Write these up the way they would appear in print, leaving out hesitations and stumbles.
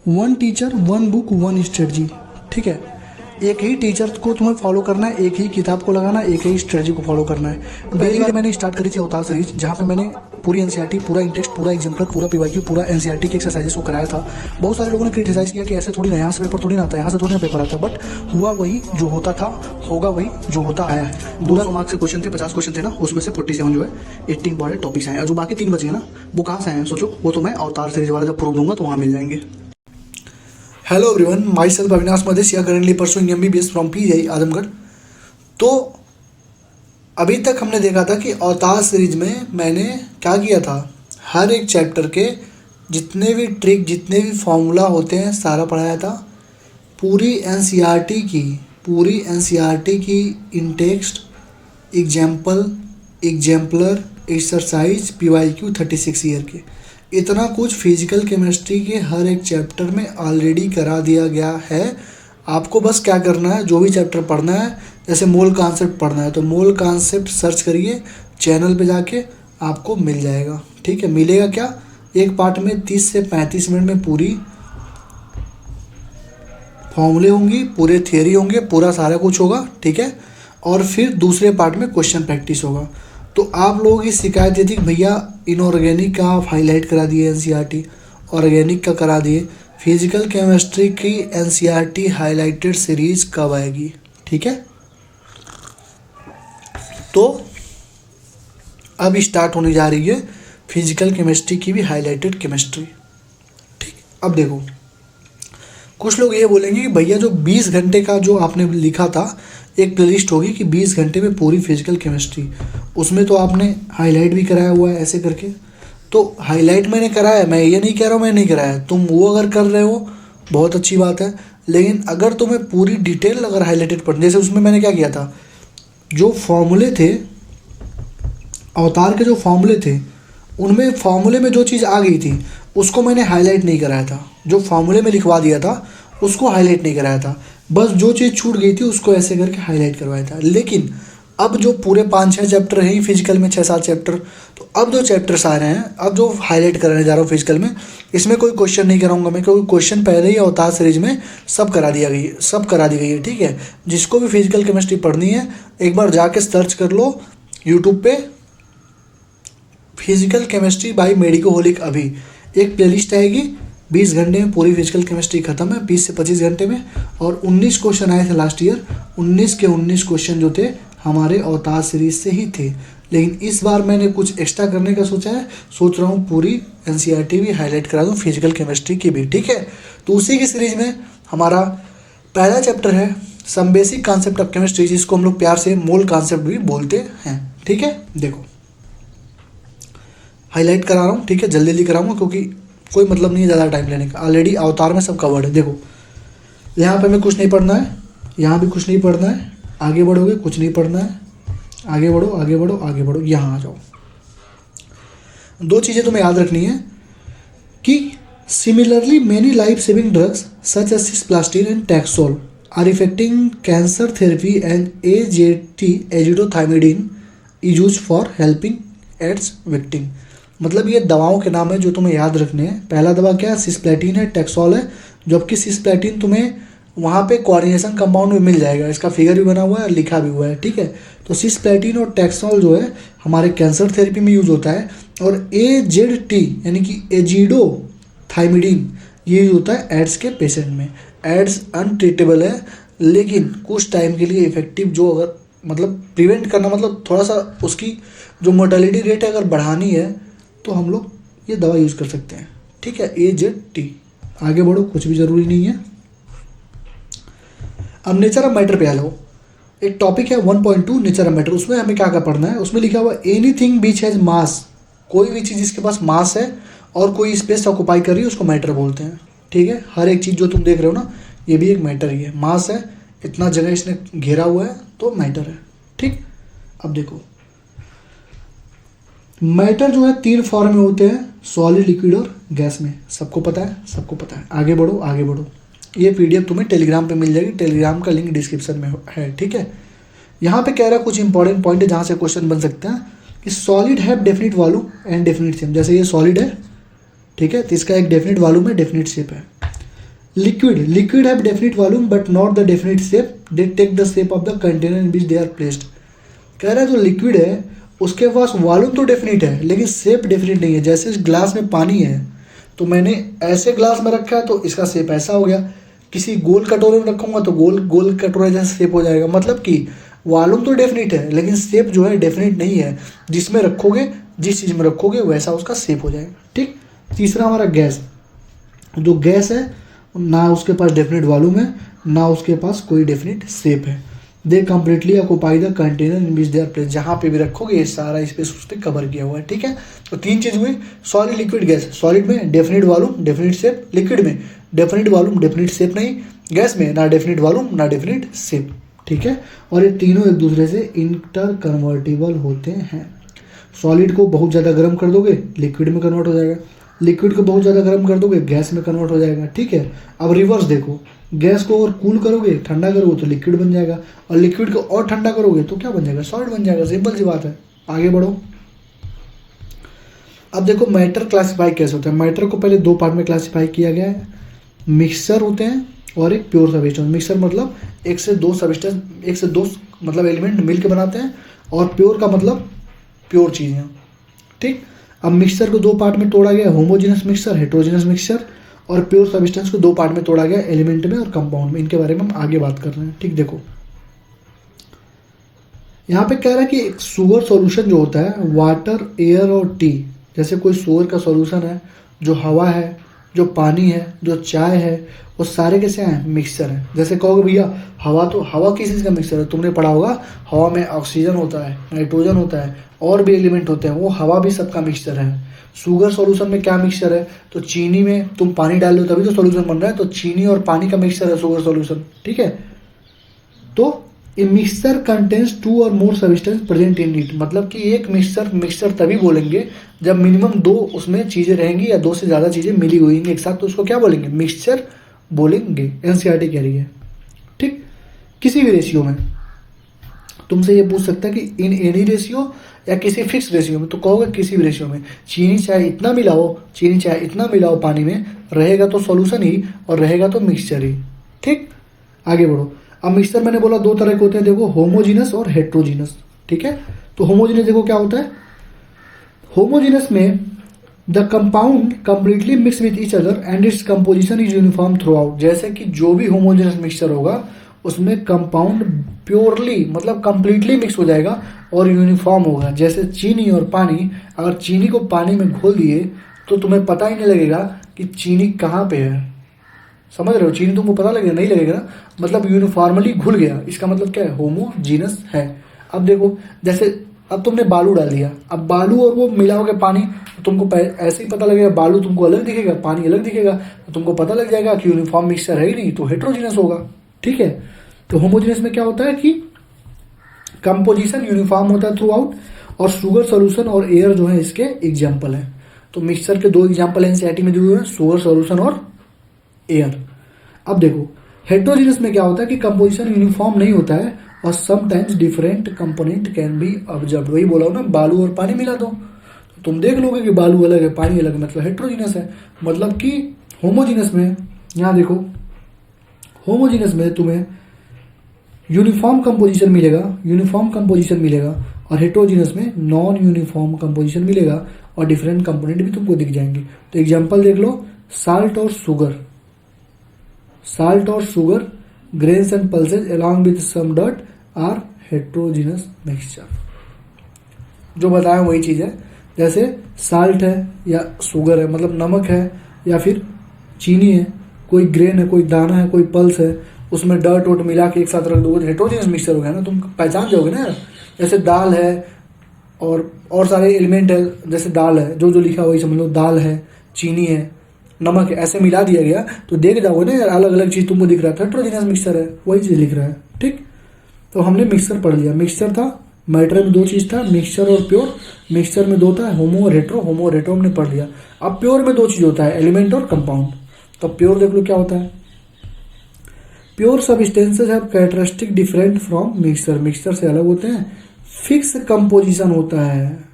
One teacher one book one strategy. ठीक है, एक ही टीचर को तुम्हें फॉलो करना है, एक ही किताब को लगाना है, एक ही स्ट्रेटजी को फॉलो करना है। पहली बार मैंने स्टार्ट करी थी अवतार सीरीज, जहाँ पे मैंने पूरी एनसीईआरटी, पूरा इंटेक्स्ट, पूरा एग्जाम्पल, पूरा पीवाईक्यू, पूरा एनसीईआरटी के एक्सरसाइजेस को कराया था। बहुत सारे लोगों ने क्रिटिसाइज किया कि ऐसे थोड़ी ना, यहाँ से पेपर थोड़ी ना आता है, यहाँ से थोड़ी ना पेपर आता है, बट हुआ वही जो होता था, होगा वही जो होता आया है। 200 मार्क्स के क्वेश्चन थे, 50 क्वेश्चन थे ना, उसमें से 47 जो है 18 इंपॉर्टेंट टॉपिक्स आए, और जो बाकी 3 बचे हैं ना, वो कहाँ से आए हैं सोचो। वो तो मैं अवतार सीरीज वाला जब प्रूव दूंगा तो वहाँ मिल जाएंगे। Hello everyone, myself Avinash Madeshiya, currently pursuing MBBS from PGI Azamgarh. तो अभी तक हमने देखा था कि अवतार सीरीज में मैंने क्या किया था, हर एक चैप्टर के जितने भी ट्रिक, जितने भी फॉर्मूला होते हैं, सारा पढ़ाया था। पूरी एनसीईआरटी की in-text, example, exemplar, exercise, PYQ 36 year के, इतना कुछ फिजिकल केमिस्ट्री के हर एक चैप्टर में ऑलरेडी करा दिया गया है। आपको बस क्या करना है, जो भी चैप्टर पढ़ना है, जैसे मोल कॉन्सेप्ट पढ़ना है तो मोल कॉन्सेप्ट सर्च करिए चैनल पे जाके, आपको मिल जाएगा। ठीक है, मिलेगा क्या, एक पार्ट में 30 से 35 मिनट में पूरी फॉर्मूले होंगी, पूरे थियरी होंगे, पूरा सारा कुछ होगा। ठीक है, और फिर दूसरे पार्ट में क्वेश्चन प्रैक्टिस होगा। तो आप लोगों की शिकायत ये थी कि भैया इनऑर्गेनिक का आप हाईलाइट करा दिए, एनसीईआरटी ऑर्गेनिक का करा दिए, फिजिकल केमिस्ट्री की एनसीईआरटी हाईलाइटेड सीरीज कब आएगी। ठीक है, तो अब स्टार्ट होने जा रही है फिजिकल केमिस्ट्री की भी हाईलाइटेड केमिस्ट्री। ठीक, अब देखो, कुछ लोग ये बोलेंगे कि भैया जो 20 घंटे का जो आपने लिखा था, एक प्लेलिस्ट होगी कि 20 घंटे में पूरी फिजिकल केमिस्ट्री, उसमें तो आपने हाईलाइट भी कराया हुआ है ऐसे करके। तो हाईलाइट मैंने कराया, मैं ये नहीं कह रहा हूँ मैं नहीं कराया, तुम वो अगर कर रहे हो बहुत अच्छी बात है, लेकिन अगर तुम्हें पूरी डिटेल अगर हाईलाइटेड पढ़, जैसे उसमें मैंने क्या किया था, जो फॉर्मूले थे, अवतार के जो फॉर्मूले थे, उनमें फॉर्मूले में जो चीज़ आ गई थी उसको मैंने हाईलाइट नहीं कराया था। जो फॉर्मूले में लिखवा दिया था उसको हाईलाइट नहीं कराया था, बस जो चीज़ छूट गई थी उसको ऐसे करके हाईलाइट करवाया था। लेकिन अब जो पूरे 5-6 चैप्टर हैं फिजिकल में, 6-7 चैप्टर, तो अब जो चैप्टर्स आ रहे हैं, अब जो हाईलाइट कराने जा रहा हूँ फिजिकल में, इसमें कोई क्वेश्चन नहीं कराऊंगा मैं, क्योंकि क्वेश्चन पहले ही अवतार सीरीज में सब करा दी गई है। ठीक है, जिसको भी फिजिकल केमिस्ट्री पढ़नी है एक बार जाके सर्च कर लो यूट्यूब पे, फिजिकल केमिस्ट्री बाय मेडिकोहोलिक। अभी एक प्लेलिस्ट आएगी, 20 घंटे में पूरी फिजिकल केमिस्ट्री खत्म है, 20 से 25 घंटे में। और 19 क्वेश्चन आए थे लास्ट ईयर, 19 के 19 क्वेश्चन जो थे हमारे अवतार सीरीज से ही थे। लेकिन इस बार मैंने कुछ एक्स्ट्रा करने का सोचा है, सोच रहा हूँ पूरी एनसीईआरटी भी हाईलाइट करा दूँ, फिजिकल केमिस्ट्री की भी। ठीक है, तो उसी की सीरीज में हमारा पहला चैप्टर है some basic concept of chemistry, जिसको हम लोग प्यार से मोल कॉन्सेप्ट भी बोलते हैं। ठीक है, देखो हाईलाइट करा रहा हूँ। ठीक है, जल्दी जल्दी कराऊंगा क्योंकि कोई मतलब नहीं है ज़्यादा टाइम लेने का, ऑलरेडी अवतार में सब कवर्ड है। देखो यहाँ पे हमें कुछ नहीं पढ़ना है, यहाँ भी कुछ नहीं पढ़ना है, आगे बढ़ोगे कुछ नहीं पढ़ना है, आगे बढ़ो आगे बढ़ो आगे बढ़ो, यहाँ आ जाओ। 2 चीज़ें तुम्हें याद रखनी है कि similarly many life saving drugs such as cisplatin and taxol are effecting cancer therapy and AZT azidothymidine is use for helping AIDS victim. मतलब ये दवाओं के नाम है जो तुम्हें याद रखने हैं। पहला दवा क्या है, सिस्प्लेटिन है, टैक्सोल है, जबकि सिस्प्लेटिन तुम्हें वहाँ पे कोऑर्डिनेशन कंपाउंड में मिल जाएगा, इसका फिगर भी बना हुआ है और लिखा भी हुआ है। ठीक है, तो सिस्प्लेटिन और टैक्सोल जो है हमारे कैंसर थेरेपी में यूज होता है, और AZT यानी कि एजिडोथाइमिडीन ये यूज होता है एड्स के पेशेंट में। एड्स अनट्रीटेबल है, लेकिन कुछ टाइम के लिए इफेक्टिव, जो अगर मतलब प्रिवेंट करना, मतलब थोड़ा सा उसकी जो मोर्टेलिटी रेट है अगर बढ़ानी है तो हम लोग ये दवा यूज़ कर सकते हैं। ठीक है, AZT। आगे बढ़ो, कुछ भी ज़रूरी नहीं है। अब नेचर ऑफ मैटर पे आ जाओ। एक टॉपिक है 1.2 नेचर ऑफ मैटर, उसमें हमें क्या क्या पढ़ना है। उसमें लिखा हुआ एनीथिंग बीच हैज मास, कोई भी चीज़ जिसके पास मास है और कोई स्पेस ऑक्यूपाई कर रही है उसको मैटर बोलते हैं। ठीक है, हर एक चीज़ जो तुम देख रहे हो ना, ये भी एक मैटर ही है। मास है, इतना जगह इसने घेरा हुआ है तो मैटर है। ठीक, अब देखो मैटर जो है 3 फॉर्म में होते हैं, सॉलिड, लिक्विड और गैस में। सबको पता है, सबको पता है। आगे बढ़ो आगे बढ़ो। ये PDF तुम्हें टेलीग्राम पे मिल जाएगी, टेलीग्राम का लिंक डिस्क्रिप्शन में है। ठीक है, यहाँ पे कह रहा है कुछ इंपॉर्टेंट पॉइंट है जहाँ से क्वेश्चन बन सकते हैं कि solid have definite volume and definite shape. जैसे ये सॉलिड है, ठीक है, तो इसका एक डेफिनिट वॉल्यूम है, डेफिनिट शेप है। Liquid have definite volume but not the definite shape, they take the shape of the container in which they are placed. कह रहा है जो लिक्विड है उसके पास वॉल्यूम तो डेफिनिट है लेकिन शेप डेफिनिट नहीं है। जैसे इस ग्लास में पानी है तो मैंने ऐसे ग्लास में रखा है तो इसका शेप ऐसा हो गया, किसी गोल कटोरे में रखूंगा तो गोल कटोरे जैसा शेप हो जाएगा। मतलब कि वॉल्यूम तो डेफिनिट है लेकिन शेप जो है डेफिनिट नहीं है, जिसमें रखोगे जिस चीज़ में रखोगे वैसा उसका शेप हो जाएगा। ठीक। तीसरा हमारा गैस, जो गैस है ना उसके पास डेफिनिट वॉल्यूम है ना उसके पास कोई डेफिनिट शेप है। They completely occupy the container in which they are place, जहाँ पे भी रखोगे ये सारा स्पेस उसने कवर किया हुआ है। ठीक है, तो तीन चीज़ हुई, सॉलिड लिक्विड गैस। सॉलिड में definite volume definite shape, liquid में डेफिनिट वॉल्यूम डेफिनिट शेप नहीं, गैस में ना डेफिनिट वॉल्यूम ना डेफिनिट शेप। ठीक है, और ये तीनों एक दूसरे से इंटर कन्वर्टिबल होते हैं। सॉलिड को बहुत ज़्यादा गर्म कर दोगे लिक्विड में कन्वर्ट हो जाएगा, लिक्विड को बहुत ज़्यादा गर्म कर दोगे गैस में कन्वर्ट हो जाएगा। ठीक है, अब रिवर्स देखो, गैस को और कूल करोगे ठंडा करोगे तो लिक्विड बन जाएगा, और लिक्विड को और ठंडा करोगे तो क्या बन जाएगा, सॉलिड बन जाएगा। सिंपल सी बात है, आगे बढ़ो। अब देखो मैटर क्लासीफाई कैसे होता है। मैटर को पहले दो पार्ट में क्लासीफाई किया गया है, मिक्सचर होते हैं और एक प्योर सब्सटेंस। मिक्सचर मतलब एक से दो मतलब एलिमेंट मिलकर बनाते हैं, और प्योर का मतलब प्योर चीज़ें। ठीक, अब मिक्सचर को दो पार्ट में तोड़ा गया, होमोजेनस मिक्सचर, हेट्रोजेनस मिक्सचर, और प्योर सब्सटेंस को दो पार्ट में तोड़ा गया, एलिमेंट में और कंपाउंड में। इनके बारे में हम आगे बात कर रहे हैं। ठीक, देखो यहाँ पे कह रहा है कि एक शुगर सॉल्यूशन जो होता है, वाटर, एयर और टी, जैसे कोई शुगर का सॉल्यूशन है, जो हवा है, जो पानी है, जो चाय है, वो सारे कैसे हैं, मिक्सचर है। जैसे कहोगे भैया हवा किस चीज़ का मिक्सचर है, तुमने पढ़ा होगा हवा में ऑक्सीजन होता है, नाइट्रोजन होता है, और भी एलिमेंट होते हैं, वो हवा भी सबका मिक्सचर है। शुगर सॉल्यूशन में क्या मिक्सचर है, तो चीनी में तुम पानी डाल दो तभी तो सॉल्यूशन बन रहा है, तो चीनी और पानी का मिक्सचर है शुगर सॉल्यूशन। ठीक है, तो ए मिक्सचर कंटेन्स टू और more substance present in it, मतलब कि एक मिक्सचर तभी बोलेंगे जब मिनिमम दो उसमें चीज़ें रहेंगी या दो से ज़्यादा चीज़ें मिली हुई हैं एक साथ, तो उसको क्या बोलेंगे, मिक्सचर बोलेंगे। एनसीईआरटी कह रही है। ठीक, किसी भी रेशियो में तुमसे ये पूछ सकता है कि इन एनी रेशियो या किसी फिक्स रेशियो में, तो कहोगे किसी भी रेशियो में। चीनी चाहे इतना मिलाओ पानी में, रहेगा तो सॉल्यूशन ही और रहेगा तो मिक्सचर ही। ठीक, आगे बढ़ो। अब मिक्सचर मैंने बोला दो तरह के होते हैं, देखो होमोजीनस और हेट्रोजीनस। ठीक है, तो होमोजीनस देखो क्या होता है, होमोजीनस में the compound completely mix with each other and its composition is uniform through out. जैसे कि जो भी होमोजीनस मिक्सचर होगा उसमें कंपाउंड प्योरली मतलब कंप्लीटली मिक्स हो जाएगा और यूनिफॉर्म होगा। जैसे चीनी और पानी, अगर चीनी को पानी में घोल दिए तो तुम्हें पता ही नहीं लगेगा कि चीनी कहाँ पे है, समझ रहे हो, चीनी तुमको पता लगेगा नहीं लगेगा ना, मतलब यूनिफॉर्मली घुल गया, इसका मतलब क्या है, होमोजीनस है। अब देखो, जैसे अब तुमने बालू डाल दिया, अब बालू और वो मिलाओगे पानी, तो तुमको ऐसे ही पता लगेगा, बालू तुमको अलग दिखेगा, पानी अलग दिखेगा, तो तुमको पता लग जाएगा कि यूनिफॉर्म मिक्सचर है ही नहीं, तो हेट्रोजीनस होगा। ठीक है, तो होमोजीनस में क्या होता है कि कंपोजिशन यूनिफॉर्म होता है थ्रू आउट, और शुगर सॉल्यूशन और एयर जो है इसके एग्जाम्पल है। तो मिक्सचर के दो एग्जाम्पल एनसीईआरटी में दिए हुए हैं, शुगर सॉल्यूशन और एयर। अब देखो हेट्रोजीनस में क्या होता है कि कंपोजिशन यूनिफॉर्म नहीं होता है और sometimes different component can be observe. वही बोला हो ना, बालू और पानी मिला दो तो तुम देख लोगे कि बालू अलग है पानी अलग है, मतलब हेट्रोजीनस है। मतलब कि होमोजीनस में, यहाँ देखो होमोजीनस में तुम्हें यूनिफॉर्म कंपोजिशन मिलेगा और हेट्रोजीनस में नॉन यूनिफॉर्म कंपोजिशन मिलेगा और डिफरेंट कंपोनेंट भी तुमको दिख जाएंगे। तो एग्जांपल देख लो, साल्ट और sugar grains and pulses along with some dirt are heterogeneous mixture. जो बताया वही चीज़ है, जैसे साल्ट है या शुगर है मतलब नमक है या फिर चीनी है, कोई ग्रेन है, कोई दाना है, कोई पल्स है, उसमें डर्ट वोट मिला के एक साथ रख दोगे तो हेट्रोजीनस मिक्सचर हो गया ना, तुम पहचान जाओगे ना। जैसे दाल है और सारे एलिमेंट है, जैसे दाल है, जो लिखा वही समझ लो, दाल है, चीनी है, नमक है, ऐसे मिला दिया गया तो देख जाओगे ना यार, अलग अलग चीज़ तुमको दिख रहा था, हेट्रोजीनस मिक्सचर है, वही चीज़ लिख रहा है। ठीक, तो हमने मिक्सचर पढ़ लिया। मिक्सचर था, मैटर में दो चीज़ था, मिक्सचर और प्योर। मिक्सचर में दो था, होमो और हेट्रो हमने पढ़ लिया। अब प्योर में दो चीज़ होता है, एलिमेंट और कंपाउंड। तो प्योर देख लो क्या होता है, pure substances have characteristic different from mixture. Mixture से अलग होते हैं, फिक्स कंपोजिशन होता है।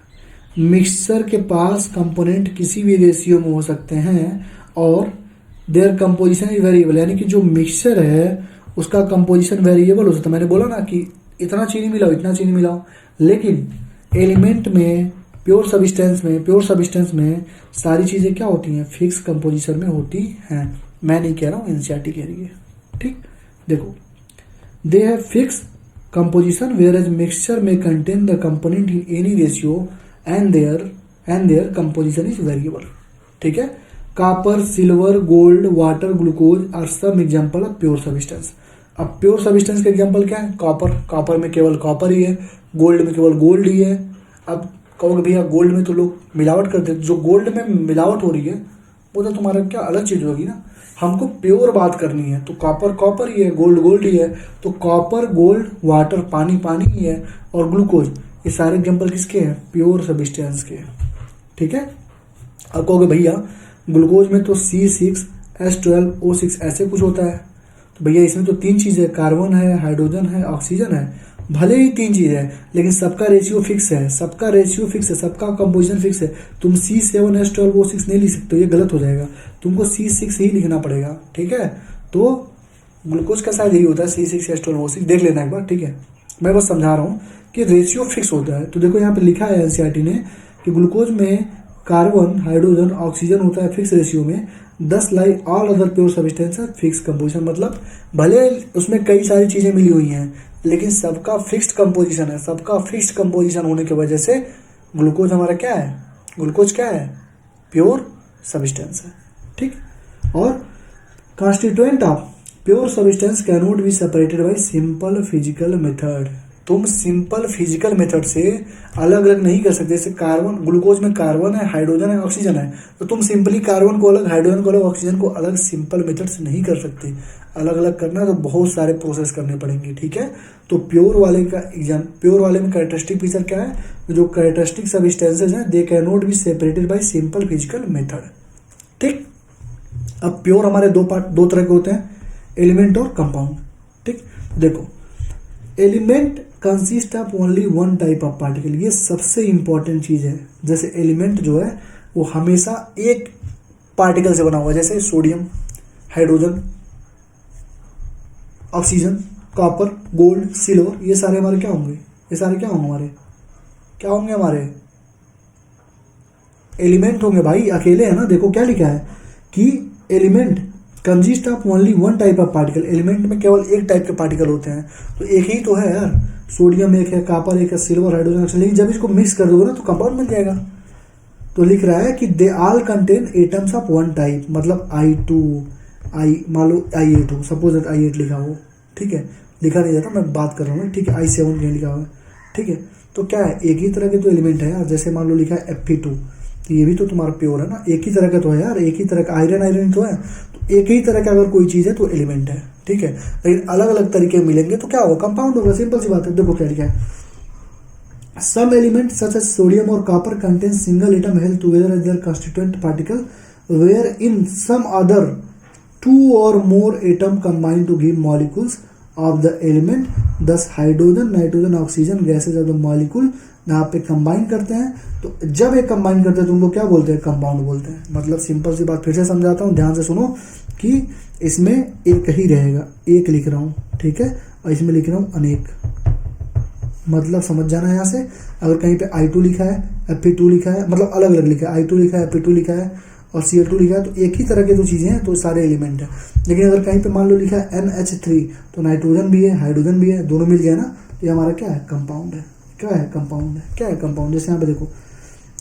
मिक्सचर के पास कंपोनेंट किसी भी रेशियो में हो सकते हैं और देयर कंपोजिशन इज वेरिएबल, यानी कि जो मिक्सचर है उसका कंपोजिशन वेरिएबल हो सकता है। मैंने बोला ना कि इतना चीनी मिलाओ, इतना चीनी मिलाओ, लेकिन एलिमेंट में, प्योर सबिस्टेंस में सारी चीज़ें क्या होती हैं, फिक्स कंपोजिशन में होती हैं। मैं नहीं कह रहा हूँ, एनसीईआरटी कह रही है। ठीक, देखो, they have fix composition whereas mixture में contain the component in any ratio and their composition is variable. ठीक है, copper, silver, gold, water, glucose are some example of pure substance. अब प्योर सबिस्टेंस का example क्या है, copper में केवल copper ही है, गोल्ड में केवल गोल्ड ही है। अब कहोगे भैया गोल्ड में तो लोग मिलावट करते हैं, जो गोल्ड में मिलावट हो रही है वो तो तुम्हारा क्या अलग चीज़ होगी ना। हमको प्योर बात करनी है तो कॉपर ही है, गोल्ड ही है, तो कॉपर, गोल्ड, वाटर, पानी ही है, और ग्लूकोज, ये सारे एग्जाम्पल किसके हैं, प्योर सबिस्टेंस के। ठीक है, अब कहोगे भैया ग्लूकोज में तो C6H12O6 ऐसे कुछ होता है, तो भैया इसमें तो 3 चीज़ें, कार्बन है, हाइड्रोजन है, ऑक्सीजन है। भले ही 3 चीज़ है लेकिन सबका रेशियो फिक्स है, सबका कंपोजिशन फिक्स है। तुम C7H12O6 नहीं लिख सकते, ये गलत हो जाएगा, तुमको C6 ही लिखना पड़ेगा। ठीक है, तो ग्लूकोज का शायद यही होता है, C6H12O6, देख लेना एक बार। ठीक है, मैं बस समझा रहा हूँ कि रेशियो फिक्स होता है। तो देखो यहाँ पे लिखा है एनसीईआरटी ने कि ग्लूकोज में कार्बन, हाइड्रोजन, ऑक्सीजन होता है फिक्स रेशियो में, दस like all other pure substance fix composition. मतलब भले उसमें कई सारी चीज़ें मिली हुई हैं लेकिन सबका फिक्स्ड कंपोजिशन है। सबका फिक्स्ड कंपोजिशन होने की वजह से ग्लूकोज हमारा क्या है, ग्लूकोज क्या है, प्योर सब्सटेंस है। ठीक, और constituent of pure substance cannot be separated by simple physical method. तुम सिंपल फिजिकल मेथड से अलग अलग नहीं कर सकते। जैसे कार्बन, ग्लूकोज में कार्बन है, हाइड्रोजन है, ऑक्सीजन है, तो तुम सिंपली कार्बन को अलग, हाइड्रोजन को अलग, ऑक्सीजन को अलग सिंपल मेथड से नहीं कर सकते। अलग अलग करना है तो बहुत सारे प्रोसेस करने पड़ेंगे। ठीक है, तो प्योर वाले में कैरेक्टरिस्टिक फीचर क्या है, जो कैरेक्टरिस्टिक सब्सटेंसेज हैं they can not be separated by simple physical method. ठीक, अब प्योर हमारे दो तरह के होते हैं, एलिमेंट और कंपाउंड। ठीक, देखो, element consist of only one type of particle, ये सबसे इंपॉर्टेंट चीज है। जैसे एलिमेंट जो है वो हमेशा एक पार्टिकल से बना हुआ है, जैसे sodium, hydrogen, oxygen, copper, gold, silver, ये सारे हमारे क्या होंगे, ये सारे क्या होंगे हमारे एलिमेंट होंगे भाई, अकेले है ना। देखो क्या लिखा है कि element consist of only one type of particle, element में केवल एक टाइप के पार्टिकल होते हैं, तो एक ही तो है यार, सोडियम एक है, कॉपर एक है, सिल्वर, हाइड्रोजन, ऑक्सीजन। लेकिन जब इसको मिक्स कर दोगे ना तो कंपाउंड बन जाएगा। तो लिख रहा है कि they all contain atoms of one type, मतलब मान लो I8 हो, सपोज दैट I8 लिखा हो। ठीक है, लिखा नहीं जाता, मैं बात कर रहा हूँ। ठीक है, I7 नहीं लिखा हुआ है। ठीक है, तो क्या है, एक ही तरह के तो एलिमेंट है यार। जैसे मान लो लिखा है Fe2, तो ये भी तो तुम्हारा प्योर है ना, एक ही तरह का तो है यार, एक ही तरह का आयरन तो है, तो एक ही तरह का अगर कोई चीज़ है तो एलिमेंट है। ठीक है, लेकिन अलग अलग तरीके मिलेंगे तो क्या होगा, कंपाउंड होगा। सिंपल सी बात है। देखो क्या लिखा है, some element such as sodium और copper contain single atom held together as their constituent particle, wherein some other 2 or more atom combine to give molecules of the element, thus hydrogen, nitrogen, oxygen gases of the molecule यहाँ पे combine करते हैं। तो जब ये combine करते हैं तो उनको क्या बोलते हैं, कंपाउंड बोलते हैं। मतलब सिंपल सी बात फिर से समझाता हूँ, ध्यान से सुनो कि इसमें एक ही रहेगा, एक लिख रहा हूँ, ठीक है, और इसमें लिख रहा हूँ अनेक। मतलब समझ जाना है यहाँ से, अगर कहीं पे I2 लिखा है, Fe2 लिखा है, मतलब अलग अलग लिखा है, I2 लिखा है, Fe2 लिखा है और Cl2 लिखा है, तो एक ही तरह के जो चीज़ें हैं तो सारे एलिमेंट हैं। लेकिन अगर कहीं पे मान लो लिखा है NH3, तो नाइट्रोजन भी है, हाइड्रोजन भी है, दोनों मिल गया ना, तो ये हमारा क्या है, कंपाउंड है। क्या है, कंपाउंड है। क्या है, कंपाउंड। जैसे यहाँ पे देखो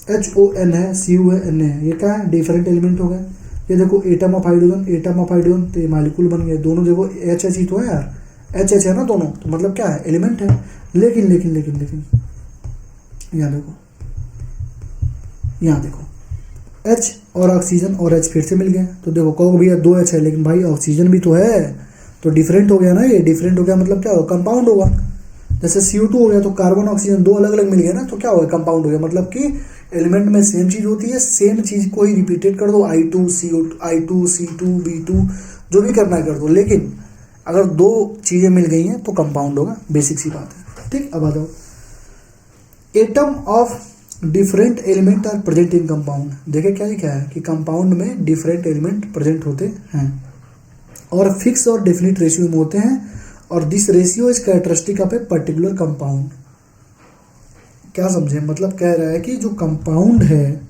HON है, Cu है, Na है, ये क्या है, डिफरेंट एलिमेंट हो गए। ये देखो एटम ऑफ हाइड्रोजन, तो ये मालिक्यूल बन गए। दोनों देखो HH ही तो है यार, HH है ना दोनों, तो मतलब क्या है, एलिमेंट है। लेकिन यहाँ देखो H और ऑक्सीजन और H फिर से मिल गए। तो देखो कहो भैया 2H है, लेकिन भाई ऑक्सीजन भी तो है, तो डिफरेंट हो गया ना, ये डिफरेंट हो गया मतलब क्या होगा, कंपाउंड होगा। जैसे CO2 हो गया तो कार्बन ऑक्सीजन दो अलग अलग मिल गए ना, तो क्या होगा, कंपाउंड हो गया। मतलब कि एलिमेंट में सेम चीज़ होती है, सेम चीज़ को ही रिपीटेड कर दो, I2 C2 B2 जो भी करना है कर दो, लेकिन अगर दो चीज़ें मिल गई हैं तो कंपाउंड होगा। बेसिक सी बात है। ठीक, अब आ जाओ, atom of different element are present in compound. देखिए क्या लिखा है कि कंपाउंड में डिफरेंट एलिमेंट प्रेजेंट होते हैं और फिक्स और डेफिनिट रेशियो में होते हैं और this ratio is characteristic of a particular compound. क्या समझे, मतलब कह रहा है कि जो कंपाउंड है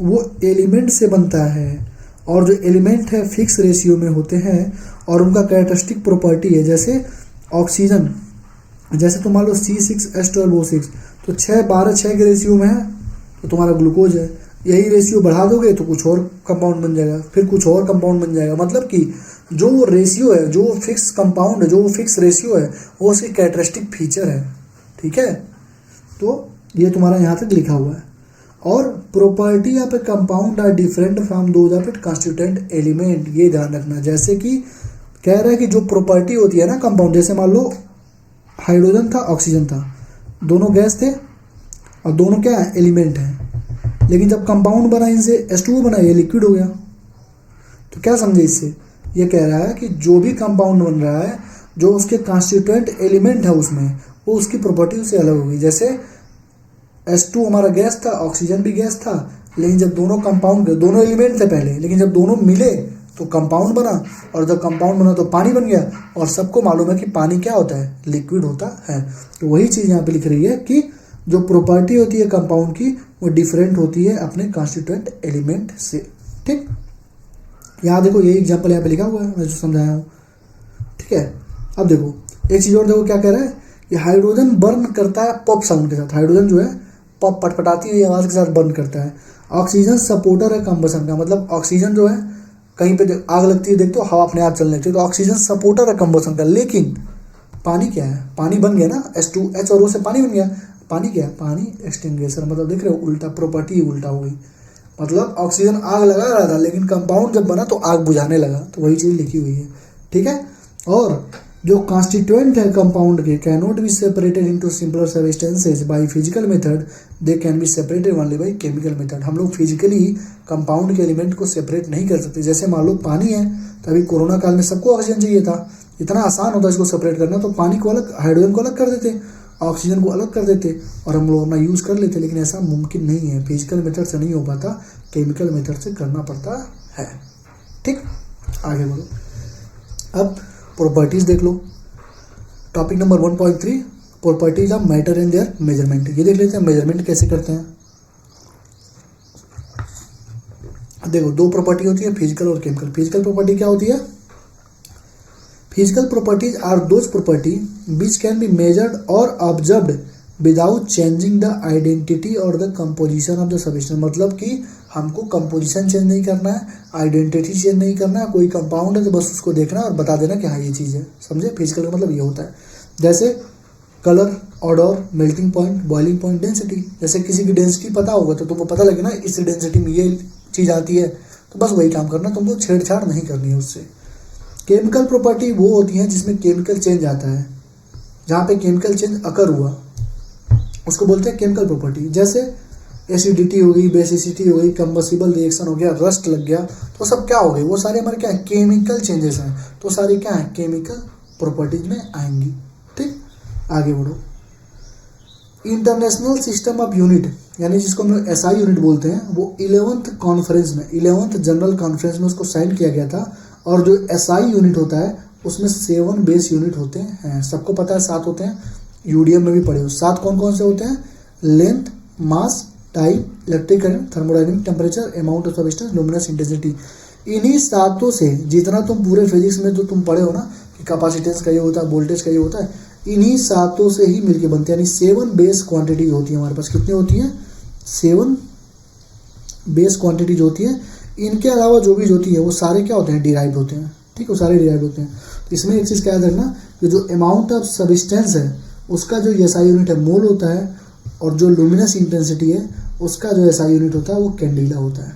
वो एलिमेंट से बनता है और जो एलिमेंट है फिक्स रेशियो में होते हैं और उनका कैरेक्टरिस्टिक प्रॉपर्टी है। जैसे ऑक्सीजन, जैसे तो मान लो C6H12O6 तो 6:12:6 के रेशियो में है तो तुम्हारा ग्लूकोज है। यही रेशियो बढ़ा दोगे तो कुछ और कंपाउंड बन जाएगा, फिर कुछ और कंपाउंड बन जाएगा। मतलब कि जो वो रेशियो है, जो फिक्स कंपाउंड है, जो फिक्स रेशियो है, वो उसकी कैरेक्टरिस्टिक फीचर है। ठीक है, तो ये तुम्हारा यहाँ तक लिखा हुआ है। और property of a compound are different from those of it constituent element. ये ध्यान रखना, जैसे कि कह रहा है कि जो प्रॉपर्टी होती है ना कंपाउंड, जैसे मान लो हाइड्रोजन था, ऑक्सीजन था, दोनों गैस थे और दोनों क्या है, एलिमेंट हैं। लेकिन जब कंपाउंड बना, इनसे H2O बना, ये लिक्विड हो गया। तो क्या समझे इससे, ये कह रहा है कि जो भी कंपाउंड बन रहा है, जो उसके कॉन्स्टिट्यूएंट एलिमेंट है उसमें, वो उसकी प्रॉपर्टी उससे अलग होगी। जैसे H2 हमारा गैस था, ऑक्सीजन भी गैस था, लेकिन जब दोनों कंपाउंड, दोनों एलिमेंट थे पहले, लेकिन जब दोनों मिले तो कंपाउंड बना, और जब कंपाउंड बना तो पानी बन गया। और सबको मालूम है कि पानी क्या होता है, लिक्विड होता है। तो वही चीज़ यहाँ पे लिख रही है कि जो प्रॉपर्टी होती है कंपाउंड की, वो डिफरेंट होती है अपने कॉन्स्टिट्यूएंट एलिमेंट से। ठीक, यहाँ देखो यही एग्जाम्पल यहाँ पे लिखा हुआ है, मैं जो समझाया हूँ। ठीक है, अब देखो एक चीज़ और देखो क्या कह रहा है कि हाइड्रोजन बर्न करता है पॉप साउंड के साथ। हाइड्रोजन जो है पॉप, पटपटाती हुई आवाज़ के साथ बर्न करता है। ऑक्सीजन सपोर्टर है कंबसन का, मतलब ऑक्सीजन जो है कहीं पे आग लगती है, देखते हो हवा अपने आप चलने लगती है, तो ऑक्सीजन सपोर्टर है कंबसन का। लेकिन पानी क्या है, पानी बन गया ना, H2H और O से पानी बन गया। पानी क्या है, पानी एक्सटिंग्विशर, मतलब देख रहे हो उल्टा, प्रॉपर्टी उल्टा हो गई। मतलब ऑक्सीजन आग लगा रहा था, लेकिन कंपाउंड जब बना तो आग बुझाने लगा। तो वही चीज़ लिखी हुई है। ठीक है, और जो कॉन्स्टिट्यूएंट है कंपाउंड के can not be separated into simpler substances by physical method, they can be separated only by chemical method. हम लोग फिजिकली कंपाउंड के एलिमेंट को सेपरेट नहीं कर सकते। जैसे मान लो पानी है, तो अभी कोरोना काल में सबको ऑक्सीजन चाहिए था, इतना आसान होता है इसको सेपरेट करना, तो पानी को अलग, हाइड्रोजन को अलग कर देते, ऑक्सीजन को अलग कर देते और हम लोग अपना यूज़ कर लेते। लेकिन ऐसा मुमकिन नहीं है, फिजिकल मेथड से नहीं हो पाता, केमिकल मेथड से करना पड़ता है। ठीक, आगे बढ़ो। अब प्रॉपर्टीज देख लो। Topic number 1.3 properties of matter and their measurement. ये देख लेते हैं मेजरमेंट कैसे करते हैं। देखो दो प्रॉपर्टी होती है, फिजिकल और केमिकल। फिजिकल प्रॉपर्टी क्या होती है, physical properties are those property which can be measured और observed without changing the identity और the composition of the substance. मतलब कि हमको कंपोजिशन चेंज नहीं करना है, आइडेंटिटी चेंज नहीं करना है। कोई कंपाउंड है तो बस उसको देखना और बता देना कि हाँ ये चीज़ है। समझे, फिजिकल का मतलब ये होता है। जैसे colour, order, melting point, boiling point, density. जैसे किसी की डेंसिटी पता होगा तो तुमको पता लगे ना इस डेंसिटी में ये चीज़ आती है, तो बस वही काम करना, तुमको छेड़छाड़ नहीं करनी है उससे। केमिकल प्रॉपर्टी वो होती है जिसमें केमिकल चेंज आता है, जहाँ पे केमिकल चेंज अकर हुआ उसको बोलते हैं केमिकल प्रॉपर्टी। जैसे एसिडिटी हो गई, बेसिसिटी हो गई, कंबसिबल रिएक्शन हो गया, रस्ट लग गया, तो सब क्या हो गए, वो सारे हमारे क्या है, केमिकल चेंजेस हैं। तो सारे क्या है, केमिकल प्रॉपर्टीज में आएंगी। ठीक, आगे बढ़ो। इंटरनेशनल सिस्टम ऑफ यूनिट, यानी जिसको हम लोग SI यूनिट बोलते हैं, वो 11th कॉन्फ्रेंस में, 11th जनरल कॉन्फ्रेंस में उसको साइन किया गया था। और जो SI यूनिट होता है उसमें 7 बेस यूनिट होते हैं, सबको पता है 7 होते हैं, यूडीएम में भी पढ़े हो। 7 कौन कौन से होते हैं, length, mass, time, electric current, thermodynamic, temperature, amount of substance, luminous intensity. इन्हीं 7 से जितना तुम पूरे फिजिक्स में जो तुम पढ़े हो ना कि कैपेसिटेंस का ये होता है, वोल्टेज का ये होता है, इन्हीं 7 से ही मिलके बनते हैं। यानी 7 बेस क्वांटिटीज होती है हमारे पास। कितनी होती हैं, 7 बेस क्वांटिटीज होती है। इनके अलावा जो भी होती है वो सारे क्या होते हैं, डिराइव्ड होते हैं। ठीक है, वो सारे डिराइव्ड होते हैं। तो इसमें एक चीज़ क्या याद रखना कि जो अमाउंट ऑफ सब्सटेंस है उसका जो SI यूनिट है मोल होता है, और जो लुमिनस इंटेंसिटी है उसका जो SI यूनिट होता है वो कैंडिला होता है।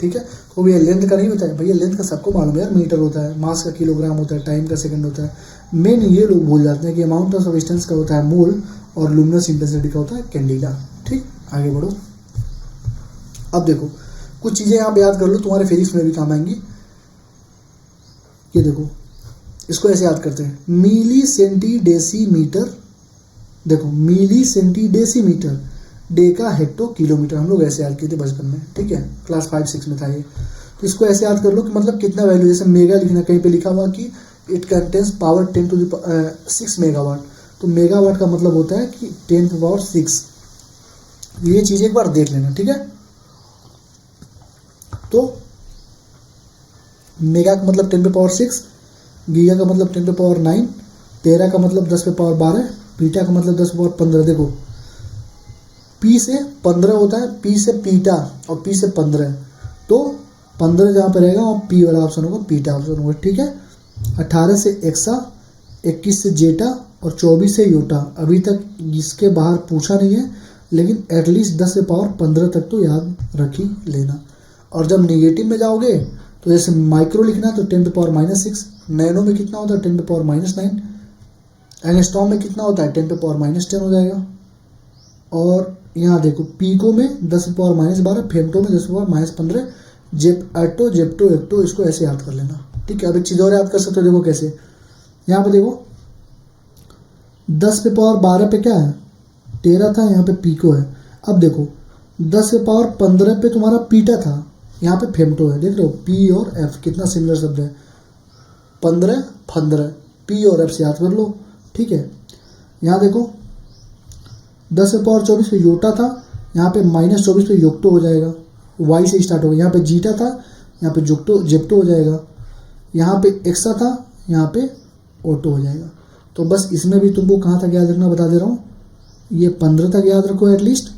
ठीक है, तो भैया लेंथ का नहीं होता है, भैया लेंथ का सबको मालूम है यार, मीटर होता है, मास का किलोग्राम होता है, टाइम का सेकंड होता है। मेन ये लोग भूल जाते हैं कि अमाउंट ऑफ सब्सटेंस का होता है मोल और लुमिनस इंटेंसिटी का होता है कैंडिला। ठीक, आगे बढ़ो। अब देखो कुछ चीज़ें आप याद कर लो, तुम्हारे फिजिक्स में भी काम आएंगी। ये देखो, इसको ऐसे याद करते हैं, मिली सेंटी डेसीमीटर। देखो मिली सेंटी डेसीमीटर डे का हेक्टो किलोमीटर, हम लोग ऐसे याद किए थे बचपन में, ठीक है, क्लास 5-6 में था ये। तो इसको ऐसे याद कर लो कि मतलब कितना वैल्यू, जैसे मेगा लिखना, कहीं पे लिखा हुआ कि इट कंटेन्स पावर 10⁶ मेगावाट, तो मेगावाट का मतलब होता है कि 10⁶। ये चीज़ एक बार देख लेना, ठीक है। तो मेगा का मतलब 10⁶, गीगा का मतलब 10⁹, टेरा का मतलब 10⁻12, पीटा का मतलब 10⁻15। देखो पी से 15 होता है, पी से पीटा और पी से 15, तो 15 जहाँ पर रहेगा वहाँ पी वाला ऑप्शन होगा, पीटा ऑप्शन होगा, ठीक है। 18 से एक्सा, 21 से जेटा और 24 से योटा। अभी तक इसके बाहर पूछा नहीं है, लेकिन एटलीस्ट 10⁻15 तक तो याद रख ही लेना। और जब निगेटिव में जाओगे तो जैसे माइक्रो लिखना है तो 10⁻⁻6, नैनो में कितना होता है 10⁻⁹, एंगस्ट्रॉम में कितना होता है 10⁻10 हो जाएगा। और यहाँ देखो पीको में 10⁻12, फेम्टो में 10⁻15, जेप्टो, एक्टो, इसको ऐसे याद कर लेना, ठीक है। अब एक चीज़ और याद कर सकते हो, देखो कैसे, यहाँ पे देखो 10⁻12 पे क्या है, टेरा था, यहाँ पे पीको है। अब देखो 10⁻15 पे तुम्हारा पीटा था, यहाँ पे फेम्टो है, देख रहे हो, पी और एफ कितना सिमिलर शब्द है, 15 पी और एफ से याद कर लो, ठीक है। यहाँ देखो 10⁻24 पे योटा था, यहाँ पे -24 पे योक्टो हो जाएगा, वाई से स्टार्ट होगा। यहाँ पे जीटा था, यहाँ पे जेप्टो हो जाएगा। यहाँ पे एक्सा था, यहाँ पे ओटो हो जाएगा। तो बस इसमें भी तुमको कहाँ तक याद रखना बता दे रहा हूँ, ये 15 तक याद रखो एटलीस्ट,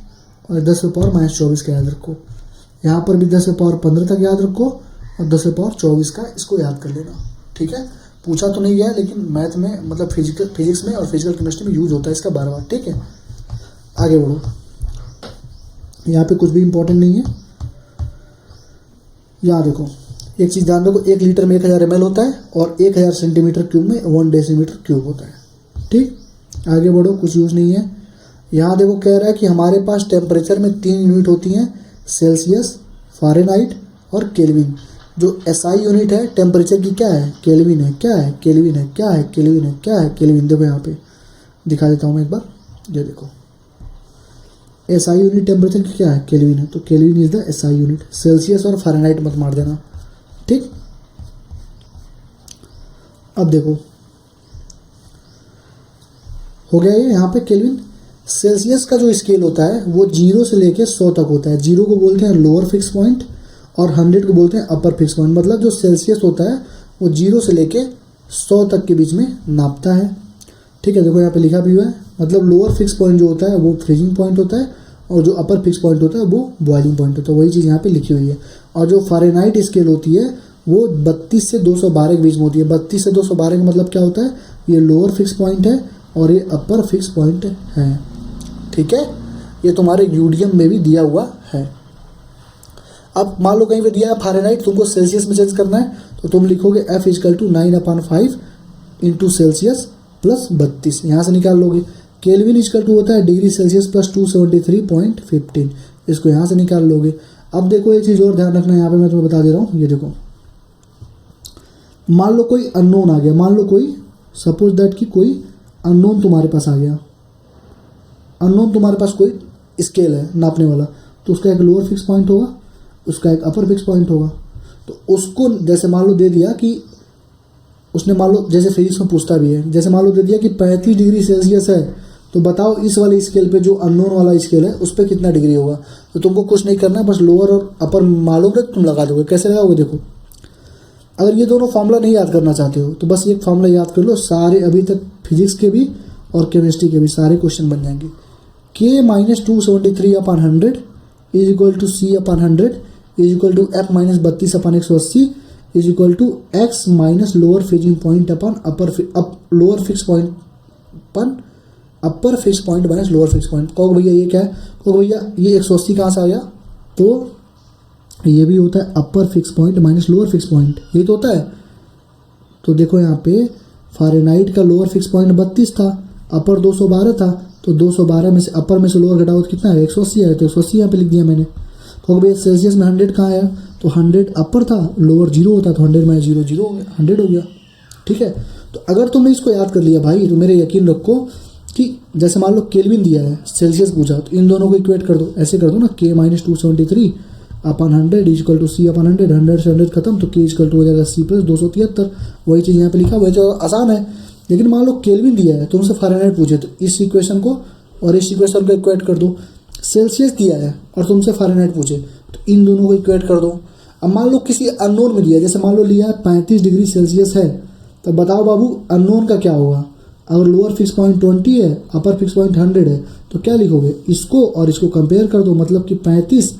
और 10⁻24 का याद रखो। यहाँ पर भी 10⁻15 तक याद रखो और 10⁻24 का इसको याद कर लेना, ठीक है। पूछा तो नहीं गया लेकिन मैथ में मतलब फिजिक्स में और फिजिकल केमिस्ट्री में यूज होता है इसका बार, ठीक है। आगे बढ़ो, यहाँ पे कुछ भी इंपॉर्टेंट नहीं है। यहाँ देखो एक चीज़ ध्यान रखो, 1 लीटर में 1000 ml होता है और 1000 सेंटीमीटर क्यूब में 1 डेसीमीटर क्यूब होता है, ठीक। आगे बढ़ो, कुछ यूज़ नहीं है। यहाँ देखो कह रहा है कि हमारे पास टेम्परेचर में 3 यूनिट होती हैं, सेल्सियस, फ़ारेनहाइट और केल्विन। जो एसआई यूनिट है टेम्परेचर की क्या है, केल्विन है, क्या है, केल्विन है, क्या है, केल्विन है, क्या है, केल्विन। देखो यहाँ पे दिखा देता हूँ मैं एक बार, ये देखो एसआई यूनिट टेम्परेचर की क्या है, केल्विन है, तो kelvin is the SI unit. Celsius और फ़ारेनहाइट मत मार देना, ठीक। अब देखो हो गया ये, यहाँ पे केल्विन। सेल्सियस का जो स्केल होता है वो 0 से लेके 100 तक होता है। 0 को बोलते हैं लोअर फिक्स पॉइंट और 100 को बोलते हैं अपर फिक्स पॉइंट। मतलब जो सेल्सियस होता है वो 0 से लेके 100 तक के बीच में नापता है, ठीक है। देखो यहाँ पे लिखा भी हुआ है, मतलब लोअर फिक्स पॉइंट जो होता है वो फ्रीजिंग पॉइंट होता है और जो अपर फिक्स पॉइंट होता है वो बॉइलिंग पॉइंट होता है। वही चीज़ यहाँ पे लिखी हुई है। और जो फ़ारेनहाइट स्केल होती है वो 32 से 212 के बीच में होती है। 32 से 212 का मतलब क्या होता है, ये लोअर फिक्स पॉइंट है और ये अपर फिक्स पॉइंट है, ठीक है। ये तुम्हारे यूडीएम में भी दिया हुआ है। अब मान लो कहीं पे दिया है फ़ारेनहाइट, तुमको सेल्सियस में चेंज करना है तो तुम लिखोगे F = 9/5 इंटू सेल्सियस प्लस 32, यहाँ से निकाल लोगे। केल्विन = होता है डिग्री सेल्सियस प्लस 273.15, इसको यहाँ से निकाल लोगे। अब देखो एक चीज़ और ध्यान रखना, यहाँ पे मैं तुम्हें बता दे रहा हूँ। ये देखो मान लो कोई अननोन आ गया, मान लो कोई सपोज दैट कि कोई अननोन तुम्हारे पास आ गया, अननोन तुम्हारे पास कोई स्केल है नापने वाला, तो उसका एक लोअर फिक्स पॉइंट होगा, उसका एक अपर फिक्स पॉइंट होगा। तो उसको जैसे मान लो दे दिया कि उसने मान लो, जैसे फिजिक्स में पूछता भी है, जैसे मान लो दे दिया कि 35 डिग्री सेल्सियस है, तो बताओ इस वाले स्केल पे जो अननोन वाला स्केल है उस पर कितना डिग्री होगा। तो तुमको कुछ नहीं करना है, बस लोअर और अपर मालूम है तुम लगा दोगे। कैसे लगाओगे, देखो अगर ये दोनों फार्मूला नहीं याद करना चाहते हो तो बस एक फार्मूला याद कर लो, सारे अभी तक फिजिक्स के भी और केमिस्ट्री के भी सारे क्वेश्चन बन जाएंगे। K-273/100 = C/100 = F - 32/180 = X - lower freezing point upon lower fix point upon upper fix point minus lower fix point. कहोगे भैया ये क्या है, कहोगे भैया ये 180 कहाँ से आ गया, तो ये भी होता है अपर fix point minus lower fix point, ये तो होता है। तो देखो यहाँ पे फ़ारेनहाइट का लोअर फिक्स पॉइंट 32 था, अपर 212 था, तो 212 में से अपर में से लोअर घटाओ तो कितना है 180 है, तो 180 यहाँ पे लिख दिया मैंने। तो भैया सेल्सियस में 100 कहाँ आया, तो 100 अपर था, लोअर 0 होता, तो 100 में 0 0 हो गया, 100 हो गया, ठीक है। तो अगर तुमने इसको याद कर लिया भाई, तो मेरे यकीन रखो कि जैसे मान लो केल्विन दिया है, सेल्सियस पूछा, तो इन दोनों को इक्वेट कर दो, ऐसे कर दो ना, K - 273 अपन 100 इजकल टू C अपन 100, 100 से 100 खत्म, तो K इजकल टू हो जाएगा C प्लस 273। वही चीज़ यहाँ पे लिखा, वही जो आसान है। लेकिन मान लो केल्विन दिया है, तुमसे फ़ारेनहाइट पूछे, तो इस इक्वेशन को और इस इक्वेशन को इक्वेट कर दो। सेल्सियस दिया है और तुमसे फ़ारेनहाइट पूछे, तो इन दोनों को इक्वेट कर दो। अब मान लो किसी अननोन में दिया है, जैसे मान लो लिया है 35 डिग्री सेल्सियस है, तो बताओ बाबू अननोन का क्या होगा। अगर लोअर फिक्स पॉइंट 20 है, अपर फिक्स पॉइंट 100 है, तो क्या लिखोगे, इसको और इसको कंपेयर कर दो, मतलब कि 35